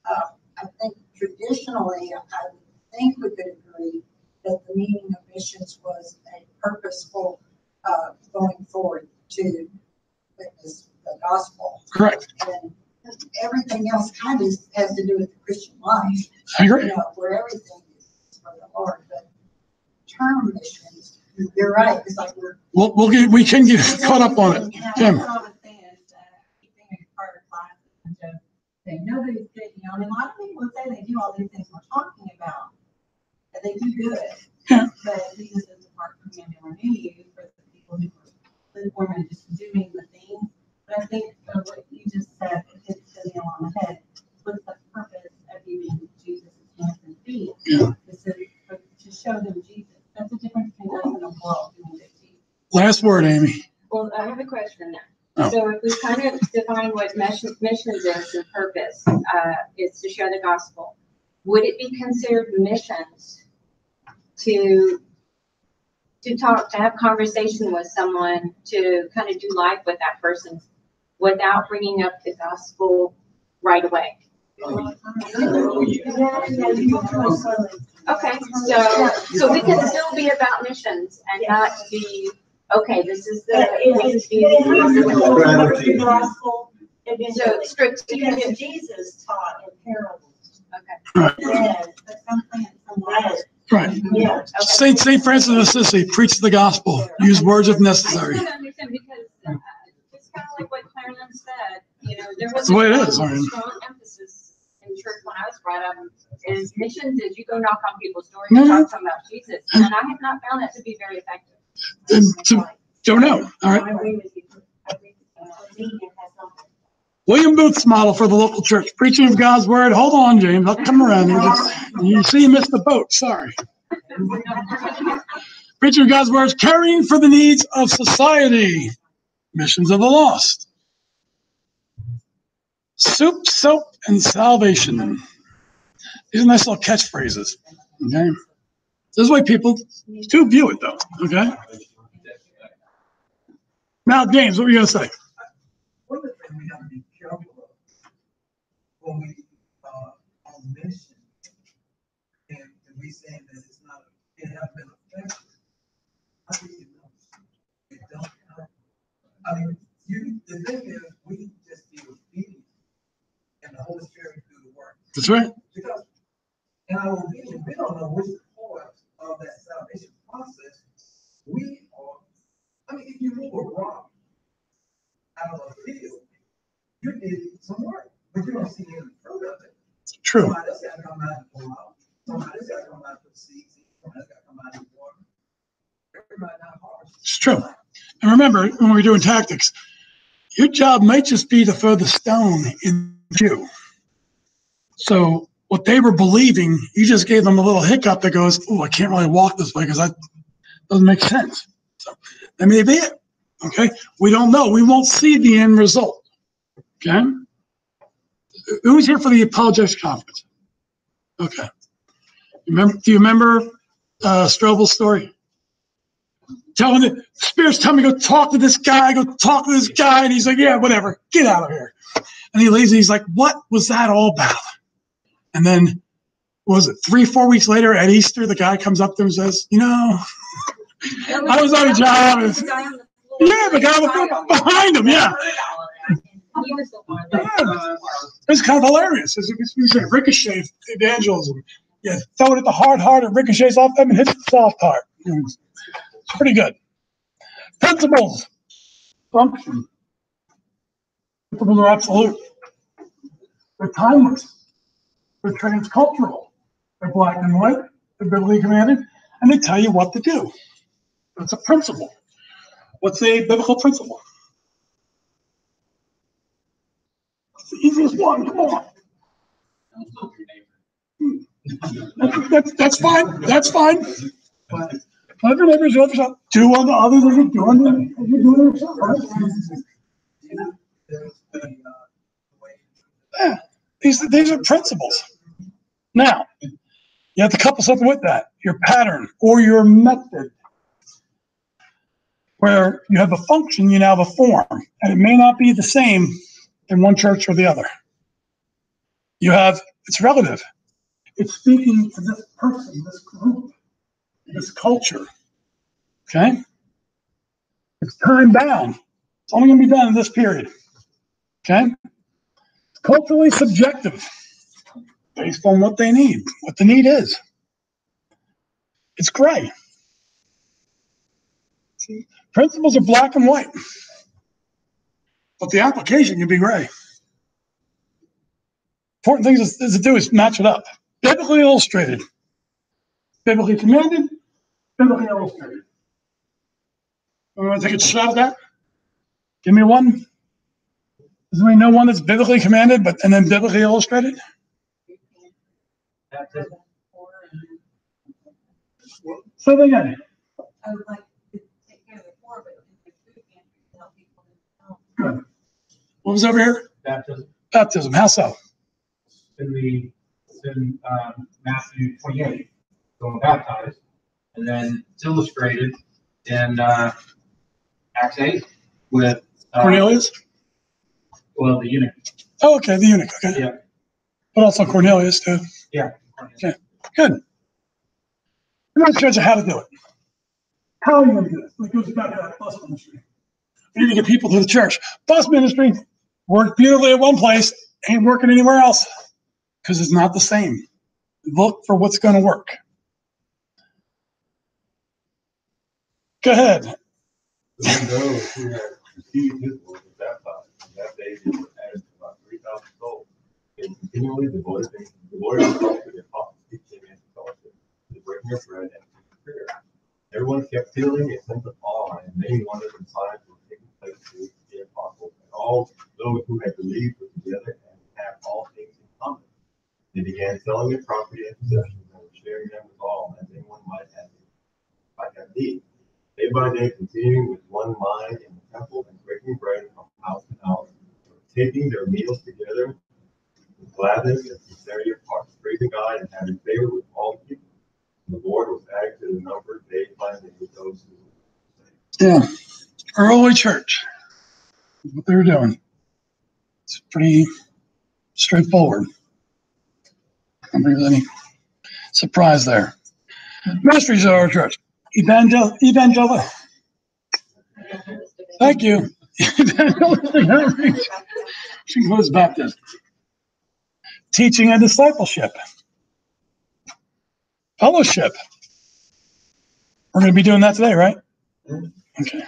I think traditionally, I would think we could agree that the meaning of missions was a purposeful going forward to witness the gospel. Correct. And everything else kind of has to do with the Christian life. I agree. Where everything is for the Lord. But term missions, you're right. It's like we can get caught up on it. Tim. Nobody's good, and a lot of people would say they do all these things we're talking about, and they do good. Yeah. But Jesus is the part from him to renew you for the people who are lukewarm and just doing the things. But I think what you just said, it hits the nail on the head. What's the purpose of you being Jesus' hands and feet? Yeah. To show them Jesus. That's the difference between us and the world doing it. Last word, Amy. Well, I have a question now. Oh. So if we kind of define what missions is and purpose is to share the gospel, would it be considered missions to have conversation with someone, to kind of do life with that person without bringing up the gospel right away? Okay, so we can still be about missions and not be, okay, this is the gospel. So strictly Even Jesus taught in parables. Okay. Yes, but some Right. Yeah. Saint Francis of Assisi preached the gospel. Use words if necessary. I don't understand because it's kind of like what Clarendon said. There was That's the way it is. a strong emphasis in church when I was brought up is missions is you go knock on people's doors and talk to them about Jesus, and I have not found that to be very effective. And don't know. All right. I agree with you. Media has something. William Booth's model for the local church, preaching of God's word. Hold on, James. I'll come around here. You see, you missed the boat. Sorry. Preaching of God's words, caring for the needs of society. Missions of the lost. Soup, soap, and salvation. These are nice little catchphrases. Okay. This is the way people do view it, though. Okay. Now, James, what were you going to say? One of the things we have to be careful of when we on mission and we saying that it's not, it hasn't been effective. I think it don't help. I mean, the thing is, we just be obedient and the Holy Spirit do the work. That's right. Because in our obedience, we don't know which part of that salvation process we are. I mean, if you move a rock out of a field, you did some work, but you don't see any fruit of it. True. Somebody else got to come out and pull out. Somebody else got to come out and put seeds. Somebody else got to come out and water. Everybody not harvest. It's true. And remember, when we're doing tactics, your job might just be to throw the stone in you. So what they were believing, you just gave them a little hiccup that goes, oh, I can't really walk this way because that doesn't make sense. So that may be it. Okay, we don't know. We won't see the end result. Okay, who's here for the apologetics conference? Okay, do you remember Strobel's story? Telling the Spirit's telling me go talk to this guy, and he's like, yeah, whatever, get out of here. And he leaves, and he's like, what was that all about? And then, what was it 3-4 weeks later at Easter, the guy comes up to him and says, I was on a job. Yeah, the guy behind him, yeah. He was the one. It's kind of hilarious. It's like ricochet evangelism. Yeah, throw it at the hard heart, it ricochets off them and hits the soft heart. It's pretty good. Principles. Function. Principles are absolute. They're timeless. They're transcultural. They're black and white. They're biblically commanded. And they tell you what to do. It's a principle. What's a biblical principle? It's the easiest one. Come on. That's fine. That's fine. Love your neighbors, love yourself. Do unto others as you do unto yourself. Right? Yeah, these are principles. Now, you have to couple something with that. Your pattern or your method. Where you have a function, you now have a form. And it may not be the same in one church or the other. It's relative. It's speaking to this person, this group, this culture. Okay? It's time bound. It's only going to be done in this period. Okay? It's culturally subjective based on what they need, what the need is. It's gray. See? Principles are black and white, but the application can be gray. Important thing is to do is match it up. Biblically illustrated. Biblically commanded, biblically illustrated. You want to take a shot at that? Give me one. Does anybody know one that's biblically commanded, and then biblically illustrated? Say that again. I would like to take care of the poor, but food pantry to help people themselves. Good. What was over here? Baptism. Baptism. How so? In Matthew 28, going baptized, and then it's illustrated in Acts 8 with Cornelius? Well, the eunuch. Oh, okay, the eunuch. Okay. Yeah. But also Cornelius, too. Yeah. Okay, good. I'm going to show you how to do it. How are you going to do it? It goes back to that bus ministry. We need to get people to the church. Bus ministry worked beautifully at one place, ain't working anywhere else because it's not the same. Look for what's going to work. Go ahead. Those who had received his word were baptized. And that day they were added to about 3,000 souls. They continually devoted themselves to the apostles' teaching and fellowship, to the breaking of bread and to prayer. Everyone kept feeling a sense of awe, and many wonders and signs were taking place through the apostles. And all those who had believed were together and had all things in common. They began selling their property and possessions and were sharing them with all, as anyone might have need. Day by day, continuing with one mind in the temple and breaking bread from house to house, taking their meals together with gladness and sincerity of heart, praising God and having favor with all the people. And the Lord was added to the number day by day with those who were saved. Yeah, early church. That's what they were doing. It's pretty straightforward. I don't think there's any surprise there. Ministries of our church. Evangel. Thank you. Evangelistic outreach. She includes baptism. Teaching and discipleship. Fellowship. We're going to be doing that today, right? Okay.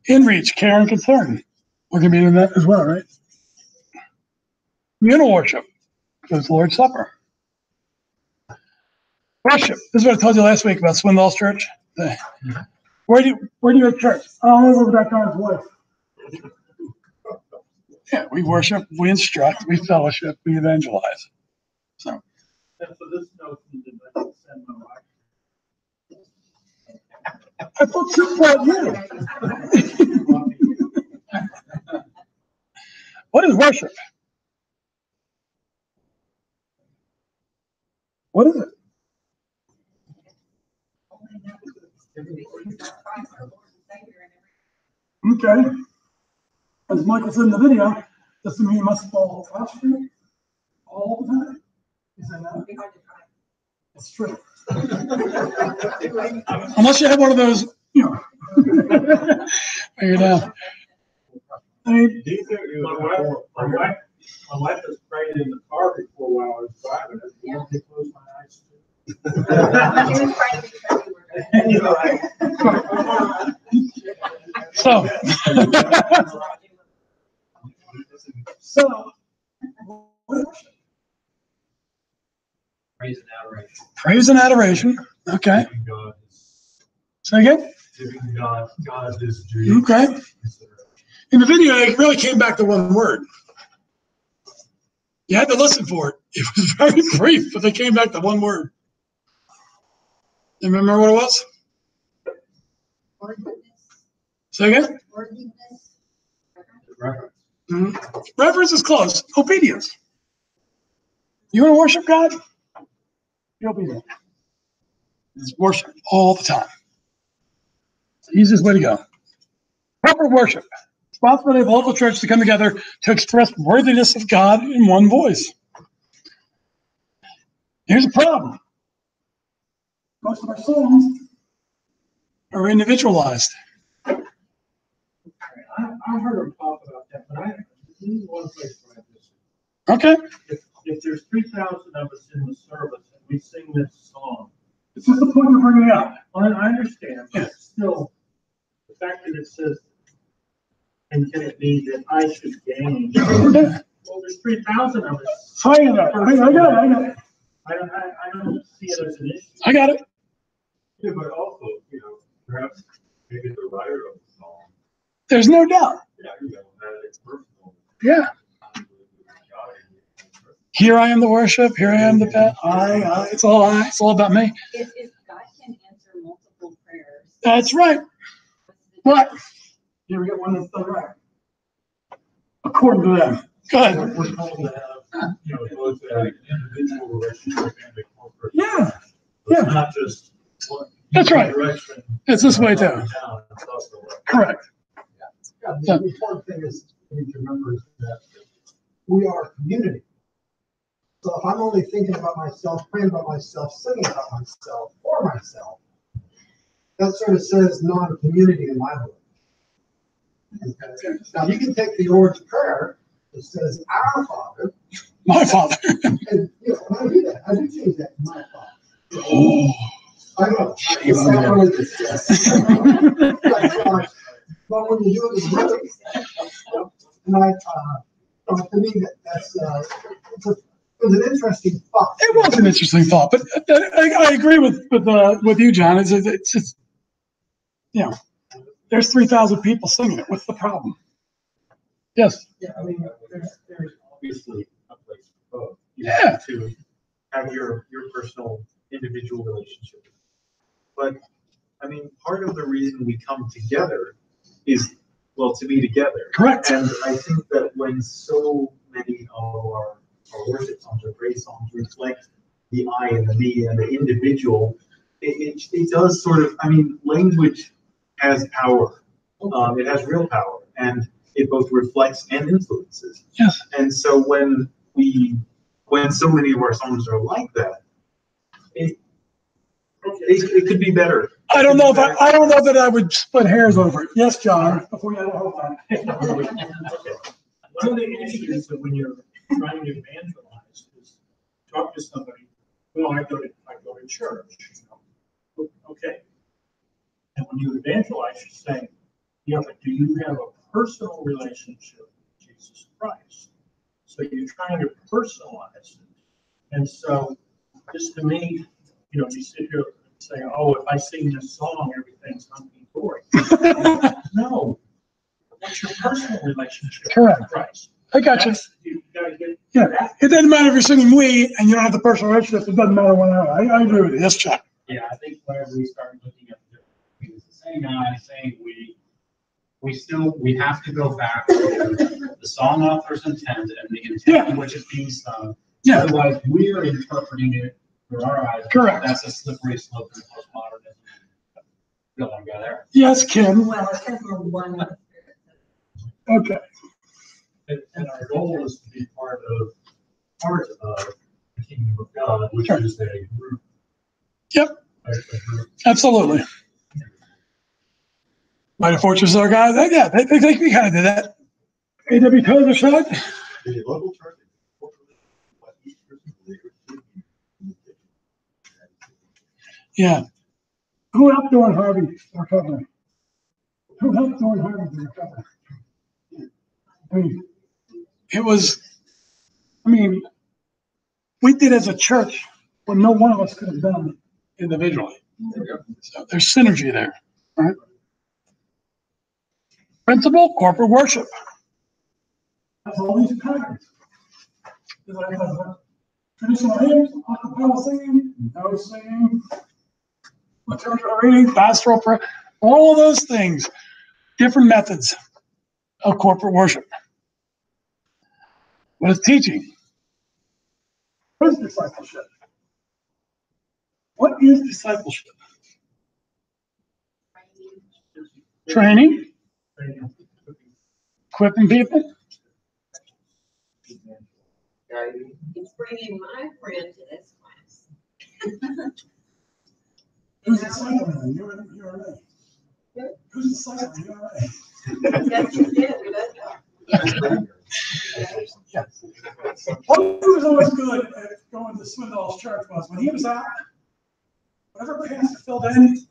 Inreach, care and concern. We're going to be doing that as well, right? Communal worship. Goes Lord's Supper. Worship. This is what I told you last week about Swindoll's church. Where do you have church? All over that guy's wife. Yeah, we worship, we instruct, we fellowship, we evangelize. So. And for this notion, I can send my wife. I thought you brought you. What is worship? What is it? Okay. As Michael said in the video, doesn't mean you must follow posture all the time. Is that not? It's true. Unless you have one of those, you know. Figure it out. I mean, My wife has prayed in the car before while I was driving. You want me to close my eyes too? so, Praise and adoration. Praise and adoration. Okay. God is, Say again? giving God is due. Okay. In the video, it really came back to one word. You had to listen for it. It was very brief, but they came back to one word. You remember what it was? Worthiness. Say again? Worthiness. Reverence. Mm-hmm. Reverence is close. Obedience. You want to worship God? Be obedient. It's worship all the time. It's the easiest way to go. Proper worship. Responsibility of the local church to come together to express worthiness of God in one voice. Here's the problem. Most of our songs are individualized. I heard him talk about that, but this is one place where I disagree. Okay. If there's 3,000 of us in the service and we sing this song. This is the point you're bringing up. I understand, but still, the fact that it says, and can it be that I should gain? Well, there's 3,000 of us. I got it. I don't see it as an issue. I got it. Yeah, but also, perhaps maybe the writer of the song. There's no doubt. Yeah, that it's personal. Yeah. Here I am the worship. Here I am the pet. It's all about me. If God can answer multiple prayers. That's right. What? Here we got one that's done right. According to them. Go ahead. We're told to have, both an individual relationship and a corporate. Yeah. It's not just one. That's right. Direction. It's this way too. Down, it's also like- Correct. Yeah, the important thing is, we need to remember is that we are a community. So if I'm only thinking about myself, praying about myself, singing about myself, for myself, that sort of says non-community in my book. Okay. Now you can take the Lord's Prayer that says, "Our Father." My Father. And, when I do that, I do change that to "My Father." Oh. I know. Shame on you. But when you do it in rhythm, and to me, that's it was an interesting thought. It was an interesting thought, but I agree with you, John. It's there's 3,000 people singing it. What's the problem? Yes. Yeah, I mean, there's obviously a place for both. Yeah. To have your personal individual relationship. But I mean, part of the reason we come together is, well, to be together. Correct. And I think that when so many of our worship songs or praise songs reflect the I and the me and the individual, it does sort of, I mean, language has power. It has real power, and it both reflects and influences. Yes. And so when so many of our songs are like that, it could be better. I don't know that I would split hairs over it. Yes, John. Before you had a whole time. One of the issues that when you're trying to evangelize is talk to somebody. Well, I go to church. Okay. And when you evangelize, you're saying, yeah, but do you have a personal relationship with Jesus Christ? So you're trying to personalize it. And so, just to me, you sit here saying, oh, if I sing this song, everything's hunky-dory. No. What's your personal relationship Correct. with Christ? I got you. You gotta get Yeah. It doesn't matter if you're singing "we" and you don't have the personal relationship. It doesn't matter what. I agree with you. Yes, Chuck. Yeah, I think whenever we start looking at the saying I, saying we have to go back to the song author's intent and the intent in which it's being sung. Yeah. Otherwise, we are interpreting it through our eyes. Correct. That's a slippery slope to postmodernism. We don't want to go there. Yes, Kim. Well, it's because we're one. Okay. And our goal is to be part of the kingdom of God, which is a group. Yep. A group. Absolutely. Mighty Fortress are guys. Yeah, they we kind of did that. A.W. Tozer said. The local church is corporately what each person believer should be. Yeah. Who helped during Harvey's recovery? Who helped during Harvey's recovery? I mean, it was, we did as a church what no one of us could have done individually. So there's synergy there, right? Principle, corporate worship. That's all these patterns. Traditional hymns, acapella singing, no singing, liturgical reading, pastoral prayer, all of those things, different methods of corporate worship. What is teaching? What is discipleship? What is discipleship? Training. Equipping people. It's bringing my friend to this class. Who's discipling? You or me? Who's discipling? You or me? That's just it. We don't know. One thing was always good at going to Swindoll's church was when he was out, whatever pastor filled in,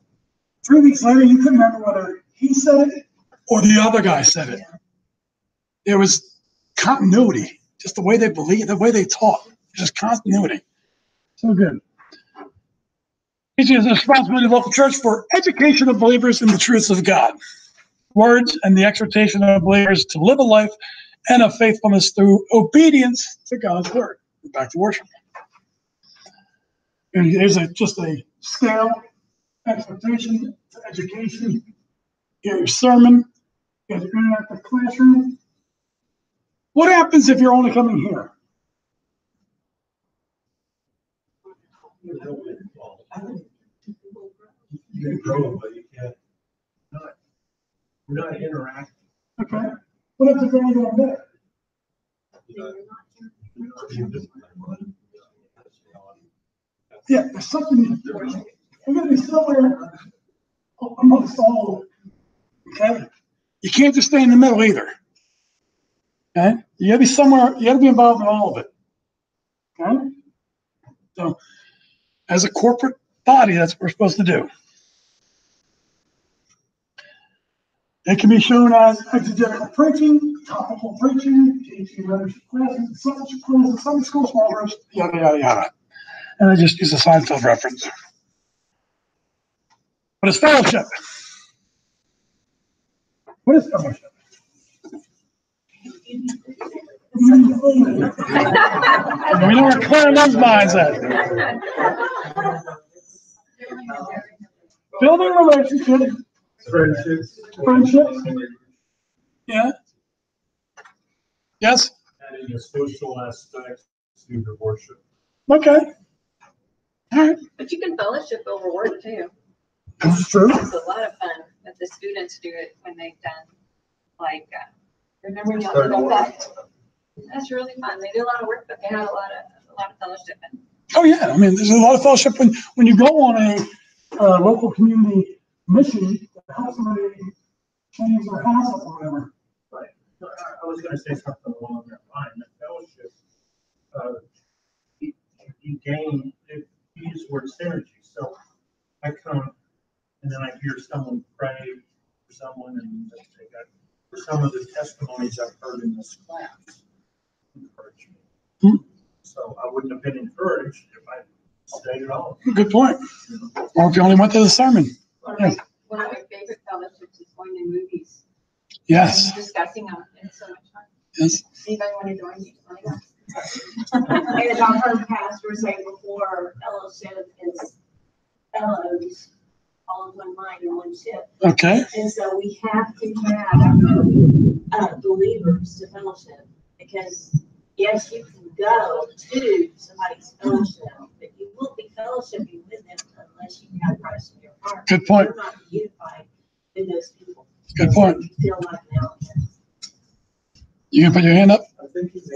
3 weeks later, you couldn't remember whether he said it or the other guy said it. There was continuity, just the way they believed, the way they taught, just continuity. So good. Teaching is the responsibility of the local church for education of believers in the truths of God. Words and the exhortation of believers to live a life and of faithfulness through obedience to God's word. Back to worship. And here's just a scale, exhortation to education. You have your sermon, you have your interactive classroom. What happens if you're only coming here? You can grow, but you can't. We're not interacting. Okay. What if they're going on there? Yeah, there's something. You're going to be somewhere amongst all of it. Okay. You can't just stay in the middle either. Okay. You got to be somewhere. You got to be involved in all of it. Okay. So, as a corporate body, that's what we're supposed to do. It can be shown as exegetical preaching, topical preaching, teaching membership classes, discipleship classes, Sunday school, small groups, yada, yada, yada. And I just use a Seinfeld reference. What is fellowship? What is fellowship? We know where Claire Lynn's mind's at. Building relationships. Friendships. Yeah. Yes. Adding a social aspect to the worship. Okay. All right. But you can fellowship over work too. That's true. It's a lot of fun that the students do it when they've done, like, remember y'all did that? That's really fun. They do a lot of work, but they have a lot of fellowship. Oh yeah, I mean, there's a lot of fellowship when you go on a local community mission to help somebody change their house up or whatever. Right. I was going to say something along that line. The fellowship, you gain. You use the word synergy. So I come and then I hear someone pray for someone, and they got for some of the testimonies I've heard in this class encourage me. So I wouldn't have been encouraged if I stayed at all. Good point. Or if you only went to the sermon. Yes. One of my favorite fellowships is going to movies. Yes. And discussing them. It's so much fun. Yes. Anybody want to join me? As I've heard pastors say before, fellowship is fellows all in one mind and one ship. Okay. And so we have to have believers to fellowship, because yes, you can go to somebody's fellowship, but you won't be fellowshipping with them unless you have Christ in your heart. Good point. You're not unified with those people. Good point. You feel like an outcast. You gonna put your hand up? I think it's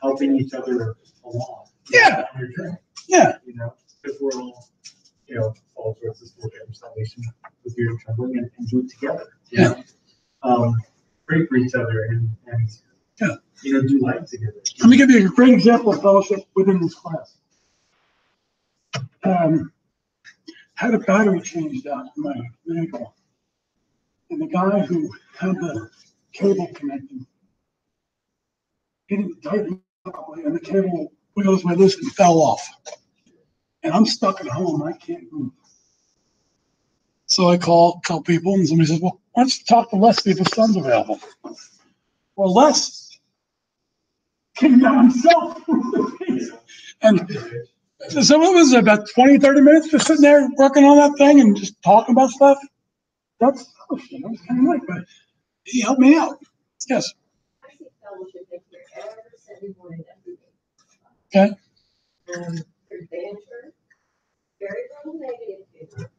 helping each other along. Yeah. On your journey. Yeah. You know, because we're all, all sorts of sport and salvation with your trembling and do it together. Yeah. Pray for each other and yeah. Do life together. Let me give you a great example of fellowship within this class. Had a battery changed out in my vehicle, and the guy who had the cable connected, he didn't tighten it properly, and the cable wiggles my loose and fell off. And I'm stuck at home, I can't move. So I call a couple people, and somebody says, well, why don't you talk to Les, see if his son's available? Well, Les came down himself. And so what was it, about 20, 30 minutes just sitting there working on that thing and just talking about stuff? That's fellowship. That was kind of like, but he helped me out. Yes. I see fellowship in here every Sunday morning, every day. Okay. There's banter, very little negative humor.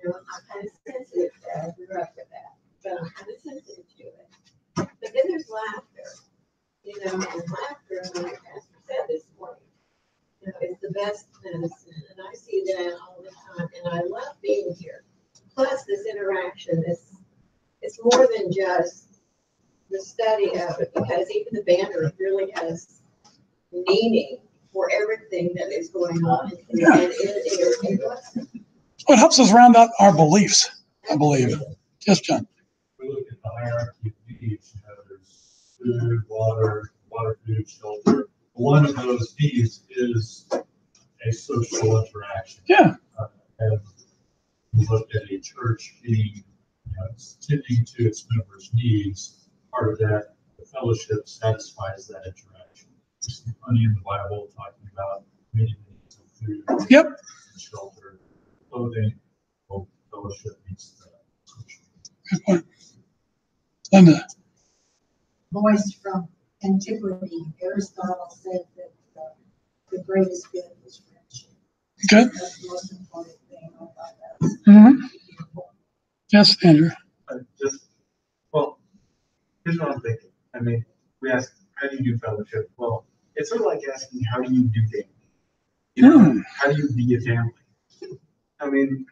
I'm kind of sensitive to that. I grew up with that, but I'm kind of sensitive to it. But then there's laughter, and laughter, like Pastor said this morning, it's the best medicine, and I see that all the time, and I love being here. Plus, this interaction it's more than just the study of it, because even the banner really has meaning for everything that is going on. Yeah. And it is a blessing. Well, it helps us round out our beliefs, I believe. Yes, John. We look at the hierarchy of needs. There's food, water, food, shelter. One of those needs is a social interaction. Yeah. And we look at a church being tending to its members' needs. Part of that, the fellowship satisfies that interaction. There's plenty in the Bible talking about meeting the needs of food, yep, shelter, clothing. Well, fellowship meets that. Good point. Linda. Voice from antiquity, Aristotle said that the greatest good was friendship. Okay. That's the most important thing about that. Mm-hmm. Yes, Andrew. Here's what I'm thinking. I mean, we ask, how do you do fellowship? Well, it's sort of like asking, how do you do family? How do you be a family? I mean,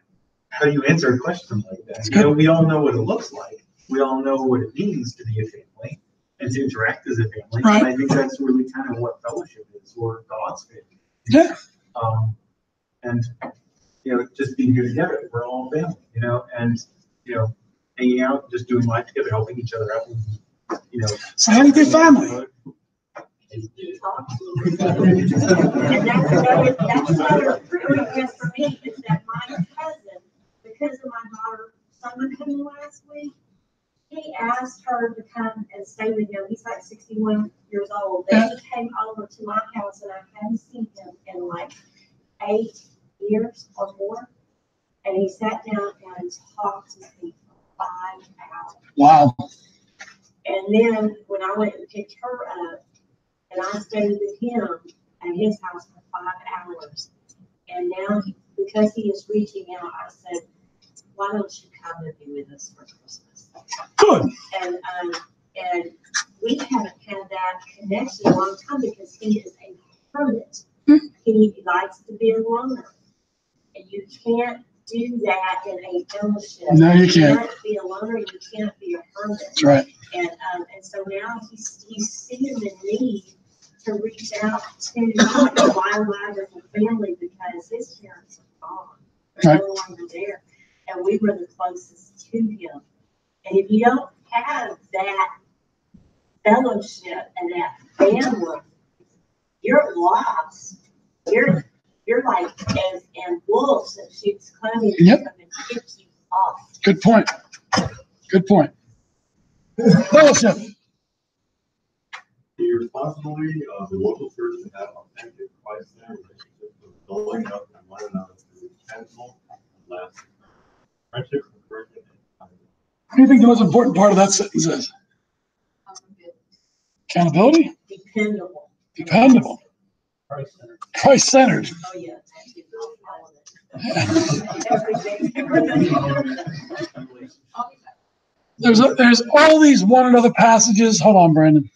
how do you answer a question like that? We all know what it looks like. We all know what it means to be a family and to interact as a family. Right. And I think that's really kind of what fellowship is, or God's family. Yeah. And just being here together, we're all family, and hanging out, just doing life together, helping each other out. So how do you do family? And that's another request for me, is that my cousin, because of my daughter summer coming last week, he asked her to come and stay with him. He's like 61 years old. Then he came over to my house, and I hadn't seen him in like 8 years or more. And he sat down and talked to me for 5 hours. Wow. And then when I went and picked her up, and I stayed with him at his house for 5 hours. And now, because he is reaching out, I said, why don't you come and be with us for Christmas? Good. And we haven't had that connection in a long time, because he is a hermit. He likes to be a loner. And you can't do that in a fellowship. No, you can't. can't be a loner, you can't be a hermit. That's right. And so now he's seeing the need to reach out to the biological family, because his parents are gone. They're no longer there. And we were the closest to him. And if you don't have that fellowship and that family, you're lost. You're like as wolves in sheep's clothing. Yep. And get you off. Good point. Good point. Fellowship. The responsibility of the local church to have authentic Christ-centered relationships with building up and one another through intentional last. Friendship, conversion, and What do you think the most important part of that sentence is? Accountability? Dependable. Dependable. Christ-centered. Oh, yeah. There's all these one another passages. Hold on, Brandon.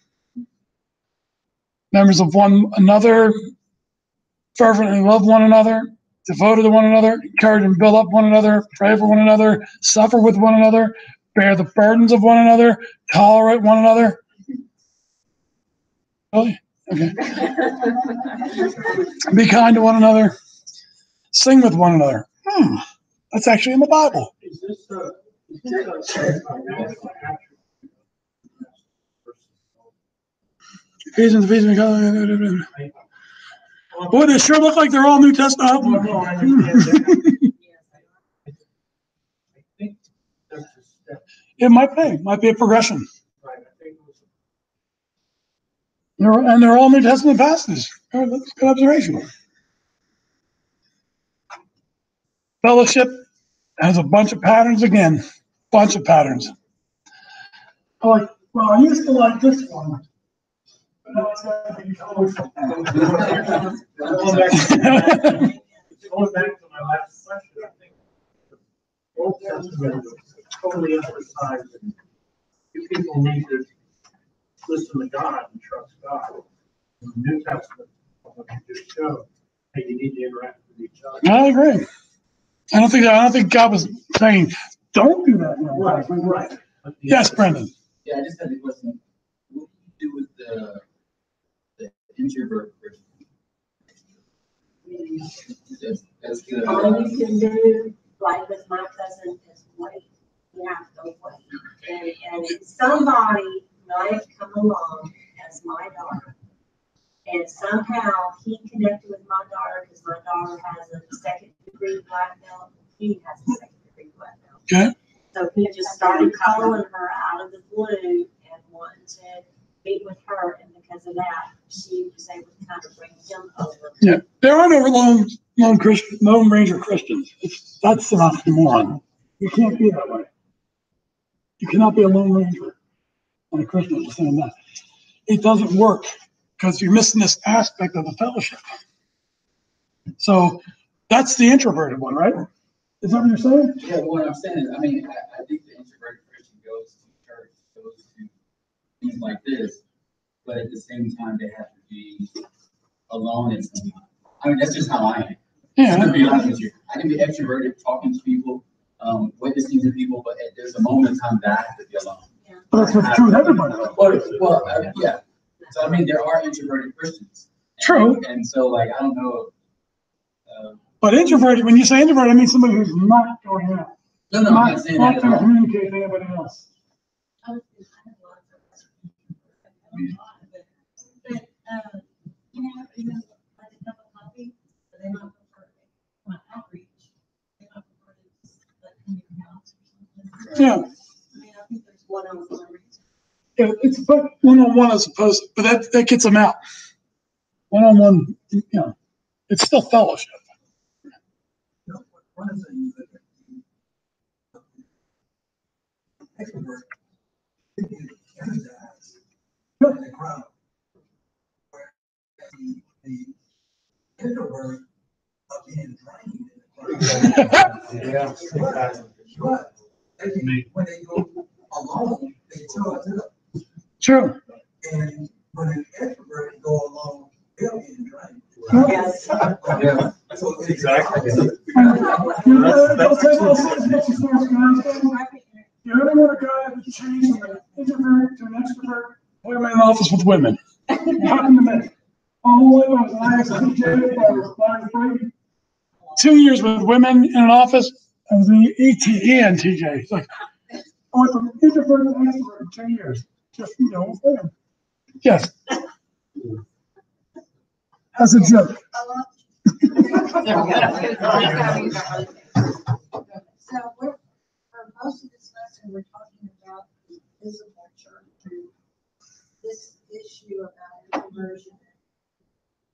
Members of one another, fervently love one another, devoted to one another, encourage and build up one another, pray for one another, suffer with one another, bear the burdens of one another, tolerate one another. Really? Okay. Be kind to one another. Sing with one another. That's actually in the Bible. Is this, Ephesians. Boy, they sure look like they're all New Testament. no, I understand that. I think there's a step, It might be a progression. right, I think it was. They're all New Testament passages. Oh, that's a good observation. Fellowship has a bunch of patterns again. Bunch of patterns. I used to like this one. But now it's gotta be colorful. Going back to my last question, I think the Old Testament is totally emphasized. You people need to listen to God and trust God. In the New Testament, what you just showed, hey, you need to interact with each other. I agree. I don't think God was saying, don't do that. Right. Yes, Brendan. Yeah, I just had a question. What do you do with the introvert person? That's good. All you can do, like with my cousin, is wait. You have to wait. And somebody might come along as my daughter. And somehow he connected with my daughter because my daughter has a second-degree black belt. He has a second-degree black belt. Okay. So he just started calling her out of the blue and wanting to meet with her. And because of that, she was able to kind of bring him over. Yeah, there are no lone ranger Christians. That's an oxymoron. You can't be that way. You cannot be a lone ranger and a Christian at the same time. It doesn't work because you're missing this aspect of the fellowship. So that's the introverted one, right? Is that what you're saying? Yeah, what I'm saying is, I mean, I think the introverted Christian goes to church, goes to things like this, but at the same time, they have to be alone in some time. I mean, that's just how I am. Yeah. To be honest with you, I can be extroverted, talking to people, witnessing to people, but there's a moment in time that I have to be alone. But that's what's true with everybody. Yeah. So I mean, there are introverted Christians. True. And so, like, I don't know. But introverted, when you say introverted, I mean somebody who's not going out. No, I'm not saying that at all. Communicate with anybody else. But, you know, even like a cup of coffee, but they might prefer outreach. They might prefer to just like come to your house or something. Yeah. I mean, I think there's one-on-one. Yeah, it's but one-on-one as opposed, but that gets them out. One-on-one, you know, it's still fellowship. One of the things that extrovert energize the crowd, where the introvert are being drained in the crowd. But when they go alone, they charge it up. True. And when an extrovert go alone, they're being drained. Yes. Yeah. So it's Exactly. You ever met a guy who's changed from an introvert to an extrovert? Put him in an office with women. Happened to me. Oh, I was an ISTJ. 2 years with women in an office. I was in ENTJ. It's like, I went from introvert to extrovert in 2 years. Just, you know, yes. That's a joke. So we're, for most of this lesson, we're talking about the visible church and this issue about conversion.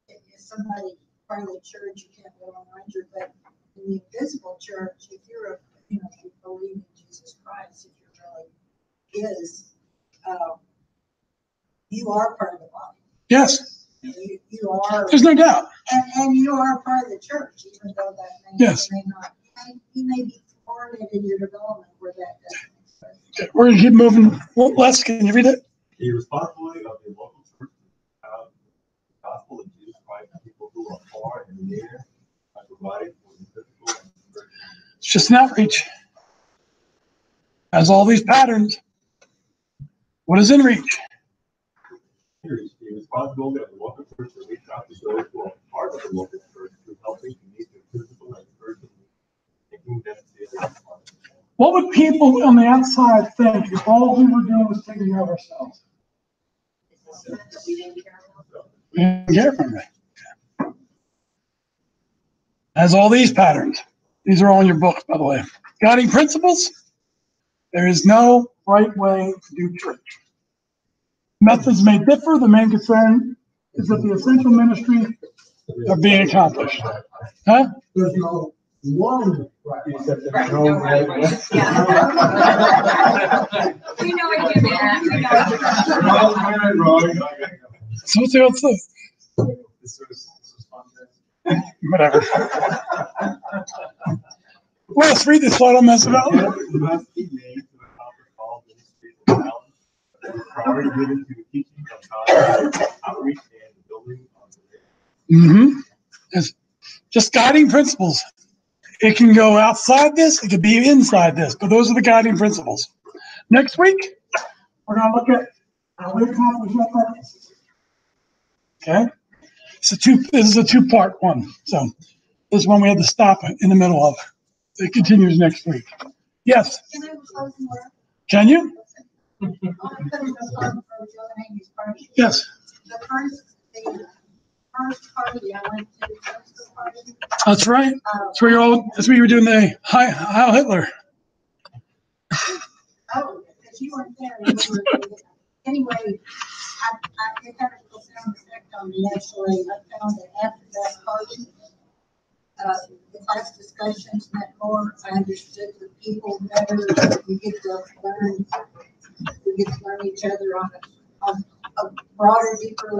If somebody part of the church, you can't go on ranger, but in the invisible church, if you're a, you know, if you believe in Jesus Christ, if you really is, you are part of the body. Yes. You are. There's no doubt. And you are part of the church, even though that may not. You may be thwarted in your development where that doesn't exist. Okay, we're gonna keep moving. Well, Les, can you read it? The responsibility of the local church to have the gospel of Jesus Christ to people who are far and near by providing for the physical and spiritual. It's just an outreach. As all these patterns. What is in reach? The responsibility of the local church to reach out to those who are part of the local church to helping to meet their physical and spiritual needs, making them feel part of the church. What would people on the outside think if all we were doing was taking care of ourselves? We didn't care for me. As all these patterns. These are all in your book, by the way. Guiding principles. There is no right way to do church. Methods may differ. The main concern is that the essential ministries are being accomplished. Huh? There's no one right. We know what you meant. We know what you meant. So whatever. Let's read this so I don't mess it up. It's just guiding principles. It can go outside this, it could be inside this, but those are the guiding principles. Next week, we're going to look at how we accomplish that purpose. Okay? This is a two-part one. So this one we had to stop in the middle of. It continues next week. Yes? Can I have a closing word? Can you? Yes. The first party I went to, party. That's right. That's where you were doing the Heil Hitler. Oh, because you weren't there. Anyway, it had a profound effect on me, actually. I found that after that party, the class discussions meant more. I understood the people better. We get to learn each other on a broader, deeper level.